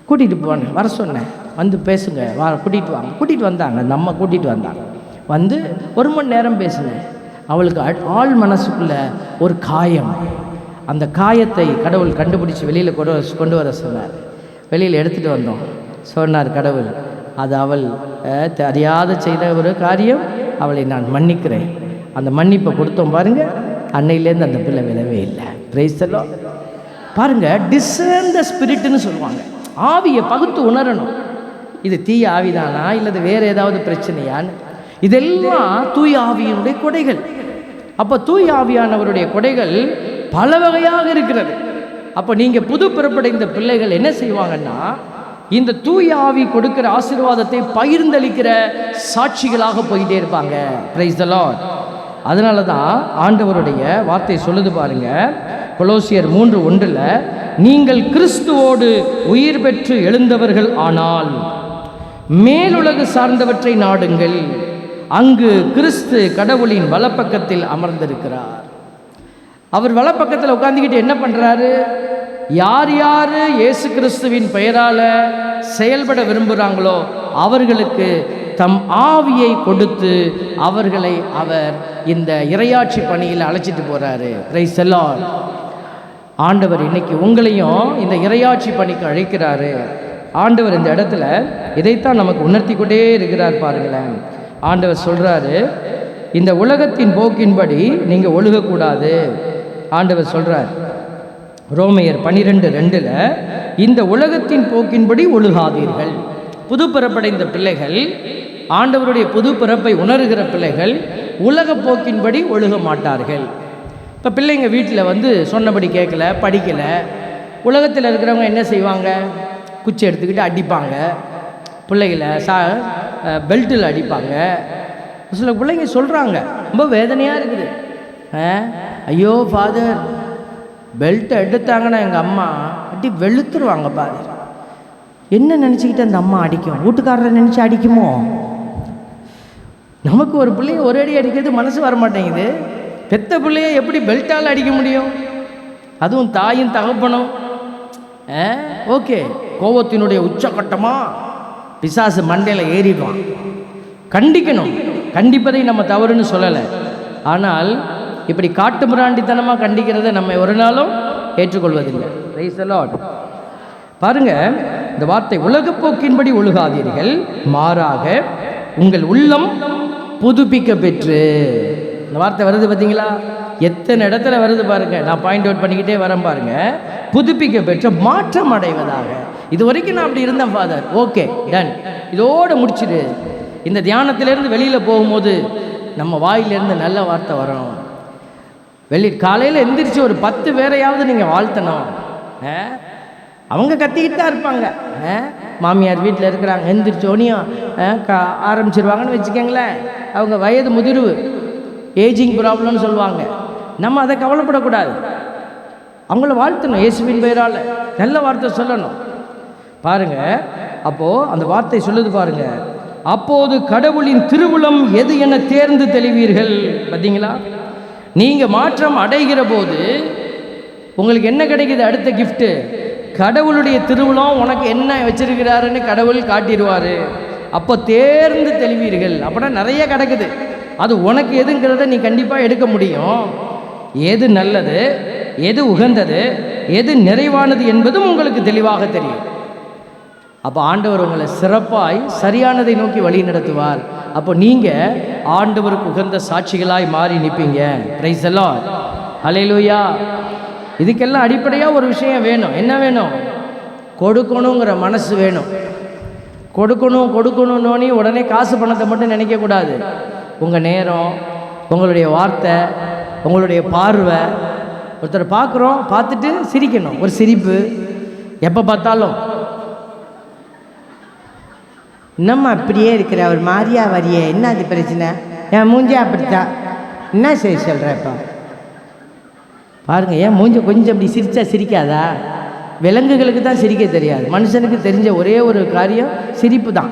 கூட்டிகிட்டு போனேன், வர சொன்னேன், வந்து பேசுங்க, கூட்டிகிட்டு வாங்க. கூட்டிகிட்டு வந்தாங்க, நம்ம கூட்டிகிட்டு வந்தாங்க. வந்து 1 மணி நேரம் பேசினேன். அவளுக்கு ஆள் மனசுக்குள்ளே ஒரு காயம், அந்த காயத்தை கடவுள் கண்டுபிடிச்சி வெளியில் கொண்டு வர சொன்னார். வெளியில் எடுத்துகிட்டு வந்தோம். சொன்னார் கடவுள், அது அவள் அறியாத செய்த ஒரு காரியம், அவளை நான் மன்னிக்கிறேன். அந்த மன்னிப்பை கொடுத்தோம் பாருங்கள், அன்னையிலேருந்து அந்த பிள்ளை விழவே இல்லை. Price the Lord. பாருங்கள், டிசர்ன் த ஸ்பிரிட்னு சொல்லுவாங்க. ஆவியை பகுத்து உணரணும், இது தீய ஆவிதானா இல்லது வேறு ஏதாவது பிரச்சனையான்னு. இதெல்லாம் தூய ஆவியினுடைய கொடைகள். அப்போ தூய ஆவியானவருடைய கொடைகள் பல வகையாக இருக்கிறது. அப்போ நீங்கள் புது பிறப்படைந்த பிள்ளைகள் என்ன செய்வாங்கன்னா, இந்த தூய ஆவி கொடுக்கிற ஆசீர்வாதத்தை பகிர்ந்தளிக்கிற சாட்சிகளாக போயிட்டே இருப்பாங்க. Price the Lord. அதனால தான் ஆண்டவருடைய வார்த்தை சொல்லுது பாருங்க, கொலோசியர் 3:1, நீங்கள் கிறிஸ்துவோடு உயிர் பெற்று எழுந்தவர்கள் ஆனால் மேலுலகு சார்ந்தவற்றை நாடுங்கள், அங்கு கிறிஸ்து கடவுளின் வலப்பக்கத்தில் அமர்ந்திருக்கிறார். அவர் வலப்பக்கத்தில் உட்கார்ந்துக்கிட்டு என்ன பண்ணுறாரு? யார் யார் இயேசு கிறிஸ்துவின் பெயரால் செயல்பட விரும்புகிறாங்களோ அவர்களுக்கு தம் ஆவியை கொடுத்து அவர்களை அவர் இந்த இறையாட்சி பணியில் அழைச்சிட்டு போகிறாரு. Price the Lord. ஆண்டவர் இன்னைக்கு உங்களையும் இந்த இறையாட்சி பணிக்கு அழைக்கிறாரு. ஆண்டவர் இந்த இடத்துல இதைத்தான் நமக்கு உணர்த்தி கொண்டே இருக்கிறார். பாருங்களேன், ஆண்டவர் சொல்கிறாரு, இந்த உலகத்தின் போக்கின்படி நீங்கள் ஒழுகக்கூடாது. ஆண்டவர் சொல்கிறார் ரோமையர் 12:2, இந்த உலகத்தின் போக்கின்படி ஒழுகாதீர்கள். புது பிறப்படைந்த பிள்ளைகள், ஆண்டவருடைய புது பிறப்பை உணர்கிற பிள்ளைகள் உலக போக்கின்படி ஒழுக மாட்டார்கள். இப்போ பிள்ளைங்க வீட்டில் வந்து சொன்னபடி கேட்கல, படிக்கலை. உலகத்தில் இருக்கிறவங்க என்ன செய்வாங்க? குச்சி எடுத்துக்கிட்டு அடிப்பாங்க, பிள்ளைகளை பெல்ட்டில் அடிப்பாங்க. சில பிள்ளைங்க சொல்கிறாங்க, ரொம்ப வேதனையாக இருக்குது, ஐயோ ஃபாதர், பெல்ட்டை எடுத்தாங்கன்னா எங்கள் அம்மா அடி வெளுத்துருவாங்க ஃபாதர். என்ன நினச்சிக்கிட்டு அந்த அம்மா அடிக்கும்? வீட்டுக்காரரை நினச்சி அடிக்குமோ? நமக்கு ஒரு பிள்ளைய ஒரு அடி அடிக்கிறது மனசு வர மாட்டேங்குது. பெத்த பிள்ளைய எப்படி பெல்ட்டால் அடிக்க முடியும்? அதுவும் தாயும் தகப்பனும். ஓகே, கோபத்தினுடைய உச்சகட்டமாக பிசாசு மண்டையில் ஏறிடுவான். கண்டிக்கணும், கண்டிப்பதை நம்ம தவறுன்னு சொல்லலை. ஆனால் இப்படி காட்டு மிராண்டித்தனமாக கண்டிக்கிறத நம்ம ஒரு நாளும் ஏற்றுக்கொள்வதில்லை. Praise the lord. பாருங்க, இந்த வார்த்தை உலகப்போக்கின்படி ஒழுகாதீர்கள், மாறாக உங்கள் உள்ளம் புதுப்பிக்க பெற்று. இந்த வார்த்தை வருது பார்த்தீங்களா? எத்தனை இடத்துல வருது பாருங்க. நான் பாயிண்ட் அவுட் பண்ணிக்கிட்டே வரேன் பாருங்க. புதுப்பிக்க பெற்ற மாற்றம் அடைவதாக. இது வரைக்கும் நான் அப்படி இருந்தேன் ஃபாதர், ஓகே டன், இதோடு முடிச்சுடு. இந்த தியானத்திலேருந்து வெளியில் போகும்போது நம்ம வாயிலிருந்து நல்ல வார்த்தை வரணும். காலையில் எந்திரிச்சு ஒரு 10 பேரையாவது நீங்கள் வாழ்த்தணும். அவங்க கத்திக்கிட்டு தான் இருப்பாங்க. மாமியார் வீட்டில் இருக்கிறாங்க, எந்திரிச்சோனியும் ஆரம்பிச்சிருவாங்கன்னு வச்சுக்கோங்களேன். அவங்க வயது முதிர்வு, ஏஜிங் ப்ராப்ளம்னு சொல்லுவாங்க. நம்ம அதை கவலைப்படக்கூடாது, அவங்கள வாழ்த்தணும். இயேசுவின் பெயரால் நல்ல வார்த்தை சொல்லணும். பாருங்க, அப்போது அந்த வார்த்தை சொல்லுது பாருங்க, அப்போது கடவுளின் திருவுளம் எது என தேர்ந்து தெளிவீர்கள். பார்த்தீங்களா? நீங்கள் மாற்றம் அடைகிற போது உங்களுக்கு என்ன கிடைக்குது? அடுத்த கிஃப்ட்டு, கடவுளுடைய திருவுளம் உனக்கு என்ன வச்சிருக்கிறாருன்னு கடவுள் காட்டிடுவார். அப்போ தேர்ந்து தெளிவீர்கள். அப்படின்னா நிறைய கிடக்குது, அது உனக்கு எதுங்கிறத நீ கண்டிப்பாக எடுக்க முடியும். எது நல்லது, எது உகந்தது, எது நிறைவானது என்பதும் உங்களுக்கு தெளிவாக தெரியும். அப்போ ஆண்டவர் உங்களை சிறப்பாய் சரியானதை நோக்கி வழி நடத்துவார். அப்போ நீங்கள் ஆண்டவருக்கு உகந்த சாட்சிகளாய் மாறி நிற்பீங்க. Price the lord. ஹல்லேலூயா. இதுக்கெல்லாம் அடிப்படையாக ஒரு விஷயம் வேணும். என்ன வேணும்? கொடுக்கணுங்கிற மனசு வேணும். கொடுக்கணும்னு உடனே காசு பணத்தை மட்டும் நினைக்கக்கூடாது. உங்கள் நேரம், உங்களுடைய வார்த்தை, உங்களுடைய பார்வை. ஒருத்தர் பார்க்குறோம், பார்த்துட்டு சிரிக்கணும். ஒரு சிரிப்பு எப்போ பார்த்தாலும். இன்னும் அப்படியே இருக்கிற ஒரு மாதிரியா வரியே, என்ன அது பிரச்சனை? என் மூஞ்சே அப்படித்தான், என்ன சரி சொல்கிறப்போ பாருங்கள். ஏன் மூஞ்ச கொஞ்சம் அப்படி சிரித்தா சிரிக்காதா? விலங்குகளுக்கு தான் சிரிக்க தெரியாது. மனுஷனுக்கு தெரிஞ்ச ஒரே ஒரு காரியம் சிரிப்பு தான்.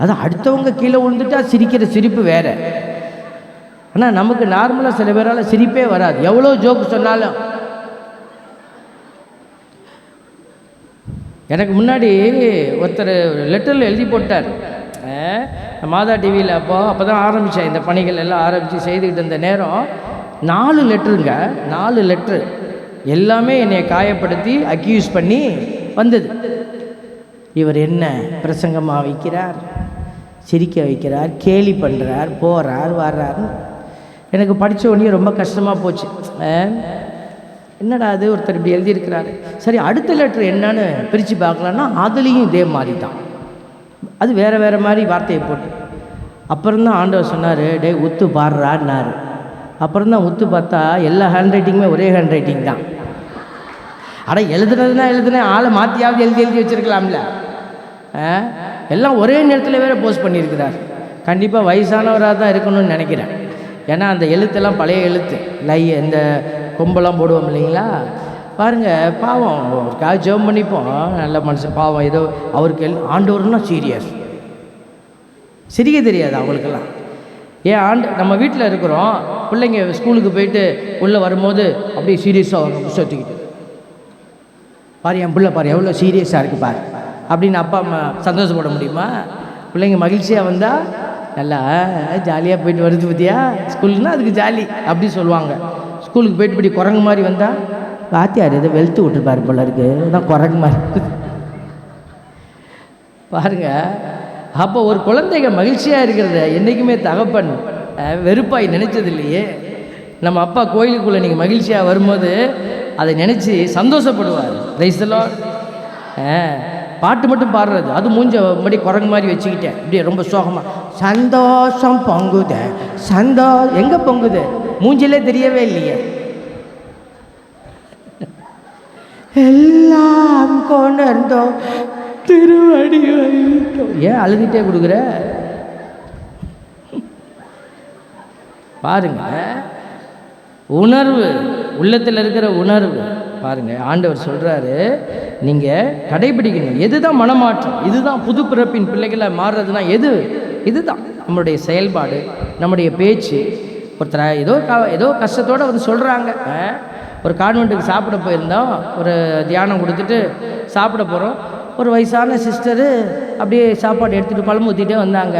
அது அடுத்தவங்க கீழே விழுந்துட்டா சிரிக்கிற சிரிப்பு வேறு. ஆனால் நமக்கு நார்மலாக சில பேரால் சிரிப்பே வராது, எவ்வளோ ஜோக்கு சொன்னாலும். எனக்கு முன்னாடி ஒருத்தர் லெட்டரில் எழுதி போட்டார். மாதா டிவியில் அப்போ தான் ஆரம்பித்தேன் இந்த பணிகள் எல்லாம் ஆரம்பித்து செய்துக்கிட்டு இருந்த நேரம் 4 லெட்டருங்க. 4 லெட்ரு எல்லாமே என்னை காயப்படுத்தி அக்யூஸ் பண்ணி வந்தது. இவர் என்ன பிரசங்கமாக வைக்கிறார், சிரிக்க வைக்கிறார், கேலி பண்ணுறார், போகிறார், வர்றார். எனக்கு படித்த உடனே ரொம்ப கஷ்டமாக போச்சு. என்னடா அது ஒருத்தர் இப்படி எழுதியிருக்கிறாரு. சரி, அடுத்த லெட்ரு என்னன்னு பிரித்து பார்க்கலான்னா அதுலேயும் இதே மாதிரி தான். அது வேறு வேறு மாதிரி வார்த்தையை போட்டு. அப்புறம்தான் ஆண்டவர் சொன்னார், டே உத்து பாடுறான்னாரு. அப்புறம்தான் உத்து பார்த்தா எல்லா ஹேண்ட் ரைட்டிங்குமே ஒரே ஹேண்ட் ரைட்டிங் தான். ஆனால் எழுதுனேன், ஆளை மாற்றியாவது எழுதி வச்சுருக்கலாம்ல. எல்லாம் ஒரே நேரத்தில் வேறு போஸ்ட் பண்ணியிருக்கிறார். கண்டிப்பாக வயசானவராக தான் இருக்கணும்னு நினைக்கிறேன். ஏன்னா அந்த எழுத்தெல்லாம் பழைய எழுத்து, இந்த கொம்பெல்லாம் போடுவோம் இல்லைங்களா. பாருங்கள், பாவம், அவருக்காக ஜெபம் பண்ணிப்போம். நல்ல மனுஷன், பாவம். ஏதோ அவருக்கு ஆண்டவர்னா சீரியஸ், சிரிக்க தெரியாது அவங்களுக்கெல்லாம். நம்ம வீட்டில் இருக்கிறோம், பிள்ளைங்க ஸ்கூலுக்கு போயிட்டு உள்ளே வரும்போது அப்படியே சீரியஸாக வரும், புத்தகத்துக்கிட்டு. பாரு என் பிள்ளை பாரு எவ்வளோ சீரியஸாக இருக்குது பாரு அப்படின்னு அப்பா அம்மா சந்தோஷப்பட முடியுமா? பிள்ளைங்க மகிழ்ச்சியாக வந்தால் நல்லா ஜாலியாக போயிட்டு வருது பற்றியா ஸ்கூலுக்குன்னா அதுக்கு ஜாலி அப்படி சொல்லுவாங்க. ஸ்கூலுக்கு போயிட்டு இப்படி குரங்கு மாதிரி வந்தால் வாத்தியார் எதை வெளுத்து விட்டுருப்பாரு போல இருக்குது, தான் குரங்கு மாதிரி. பாருங்கள், அப்போ ஒரு குழந்தைங்க மகிழ்ச்சியாக இருக்கிறத என்றைக்குமே தகப்பன் வெறுப்பாய் நினைச்சது இல்லையே. நம்ம அப்பா கோயிலுக்குள்ளே நீங்கள் மகிழ்ச்சியாக வரும்போது அதை நினச்சி சந்தோஷப்படுவார். Price the Lord. பாட்டு மட்டும் பாடுறது, அது மூஞ்ச மறுபடி குரங்கு மாதிரி வச்சுக்கிட்டேன் இப்படியே ரொம்ப சோகமாக. சந்தோஷம் பொங்குது, எங்கே பொங்குது? மூஞ்சிலே தெரியவே இல்லையே. எல்லாம் கொண்டோம் திருவடி வைத்தோம். ஏன் அழுதுகிட்டே கொடுக்குற? பாருங்க, உணர்வு, உள்ளத்தில் இருக்கிற உணர்வு. பாருங்க, ஆண்டவர் சொல்றாரு, நீங்க கடைபிடிக்கணும். எதுதான் மனமாற்றம்? இதுதான் புது பிறப்பின் பிள்ளைகளை மாறுறதுனா எது? இதுதான் நம்மளுடைய செயல்பாடு, நம்முடைய பேச்சு. ஒருத்தர் ஏதோ கஷ்டத்தோடு வந்து சொல்கிறாங்க. ஒரு கான்வெண்ட்டுக்கு சாப்பிட போயிருந்தோம், ஒரு தியானம் கொடுத்துட்டு சாப்பிட போகிறோம். ஒரு வயசான சிஸ்டரு அப்படியே சாப்பாடு எடுத்துகிட்டு குழம்பு ஊற்றிட்டே வந்தாங்க.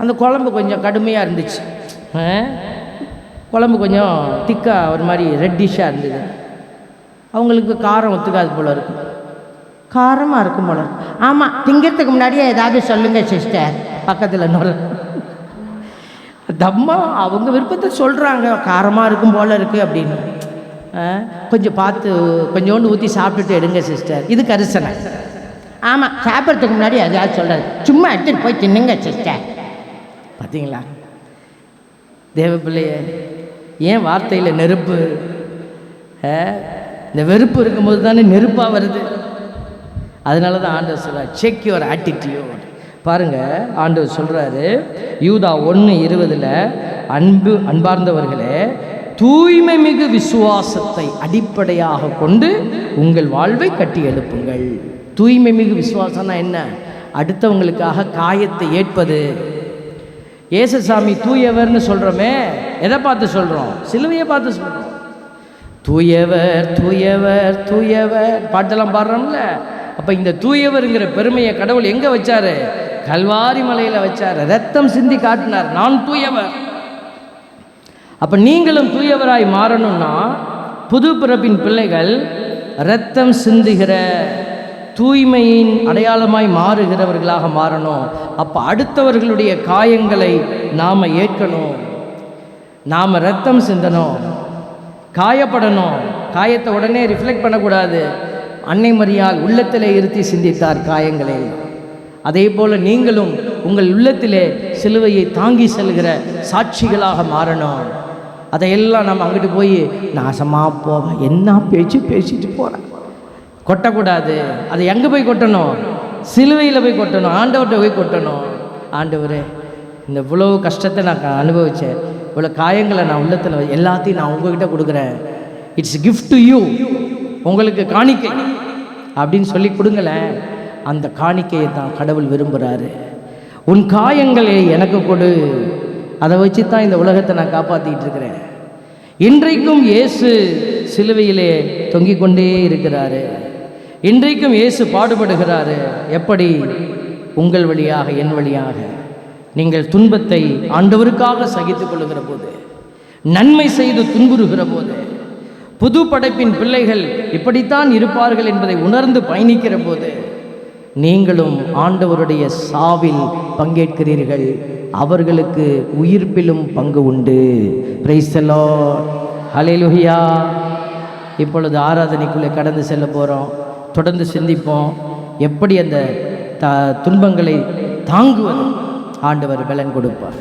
அந்த குழம்பு கொஞ்சம் கடுமையாக இருந்துச்சு. குழம்பு கொஞ்சம் திக்காக ஒரு மாதிரி ரெட்டிஷாக இருந்தது. அவங்களுக்கு காரம் ஒத்துக்காது போல இருக்கும். காரமாக இருக்கும் போல. ஆமாம், திங்கிறதுக்கு முன்னாடியே ஏதாவது சொல்லுங்கள் சிஸ்டர், பக்கத்தில் இன்னொரு தம்மா அவங்க விருப்பத்தை சொல்கிறாங்க, காரமாக இருக்கும் போல் இருக்குது அப்படின்னு. கொஞ்சம் பார்த்து கொஞ்சோண்டு ஊற்றி சாப்பிட்டுட்டு எடுங்க சிஸ்டர், இது கரிசனை. ஆமாம், சாப்பிட்றதுக்கு முன்னாடி ஏதாவது சொல்கிறது, சும்மா எடுத்துகிட்டு போய் தின்னுங்க சிஸ்டர். பார்த்தீங்களா தேவ பிள்ளைய? ஏன் வார்த்தையில் நெருப்பு? இந்த வெறுப்பு இருக்கும்போது தானே நெருப்பாக வருது. அதனால தான் ஆண்டவர் சொல்கிறார், செக் யுவர் ஆட்டிடியூட். பாருங்கள், ஆண்டவர் சொல்கிறாரு யூதா 1:20, அன்பார்ந்தவர்களே, தூய்மை மிகு விசுவாசத்தை அடிப்படையாக கொண்டு உங்கள் வாழ்வை கட்டி எழுப்புங்கள். தூய்மை மிகு விசுவாசம்னா என்ன? அடுத்தவங்களுக்காக காயத்தை ஏற்பது. ஏசுசாமி தூயவர்னு சொல்கிறோமே, எதை பார்த்து சொல்கிறோம்? சிலுவையை பார்த்து சொல்கிறோம். தூயவர் தூயவர் தூயவர் பாட்டெல்லாம் பாடுறோம்ல. அப்போ இந்த தூயவருங்கிற பெருமையை கடவுள் எங்கே வச்சாரு? கல்வாரி மலையில் வச்சார். ரத்தம் சிந்தி காட்டினார், நான் தூயவர். அப்போ நீங்களும் தூயவராய் மாறணும்னா புது பிறப்பின் பிள்ளைகள் இரத்தம் சிந்துகிற தூய்மையின் அடையாளமாய் மாறுகிறவர்களாக மாறணும். அப்போ அடுத்தவர்களுடைய காயங்களை நாம் ஏற்கணும், நாம் இரத்தம் சிந்தணும். காயப்படணும். காயத்தை உடனே ரிஃப்ளெக்ட் பண்ணக்கூடாது. அன்னை மரியாள் உள்ளத்திலே இருத்தி சிந்தித்தார் காயங்களை. அதே போல் நீங்களும் உங்கள் உள்ளத்திலே சிலுவையை தாங்கி செல்கிற சாட்சிகளாக மாறணும். அதையெல்லாம் நம்ம அங்கிட்டு போய் நாசமாக போவேன், என்ன பேச்சு பேசிட்டு போகிறேன் கொட்டக்கூடாது. அதை எங்கே போய் கொட்டணும்? சிலுவையில் போய் கொட்டணும், ஆண்டவர்கிட்ட போய் கொட்டணும். ஆண்டவரே, இந்த இவ்வளோ கஷ்டத்தை நான் அனுபவித்தேன், இவ்வளோ காயங்களை நான் உள்ளத்தில் எல்லாத்தையும் நான் உங்ககிட்ட கொடுக்குறேன், இட்ஸ் கிஃப்ட் டு யூ, உங்களுக்கு காணிக்கை அப்படின்னு சொல்லி கொடுங்களேன். அந்த காணிக்கையை தான் கடவுள் விரும்புகிறாரு. உன் காயங்களை எனக்கு கொடு, அதை வச்சு தான் இந்த உலகத்தை நான் காப்பாற்றிக்கிட்டு இருக்கிறேன். இன்றைக்கும் இயேசு சிலுவையிலே தொங்கிக் கொண்டே இருக்கிறாரு. இன்றைக்கும் இயேசு பாடுபடுகிறாரு. எப்படி? உங்கள் வழியாக, என் வழியாக. நீங்கள் துன்பத்தை ஆண்டவருக்காக சகித்துக் கொள்ளுகிற போது, நன்மை செய்து துன்புறுகிற போது, புது படைப்பின் பிள்ளைகள் இப்படித்தான் இருப்பார்கள் என்பதை உணர்ந்து பயணிக்கிற போது, நீங்களும் ஆண்டவருடைய சாவில் பங்கேற்கிறீர்கள். அவர்களுக்கு உயிர்ப்பிலும் பங்கு உண்டு. பிரைஸ் தி லார்ட், ஹல்லேலூயா. இப்பொழுது ஆராதனைக்குள்ளே கடந்து செல்ல போகிறோம். தொடர்ந்து சிந்திப்போம், எப்படி அந்த துன்பங்களை தாங்குவது ஆண்டவர் பலன் கொடுப்பார்.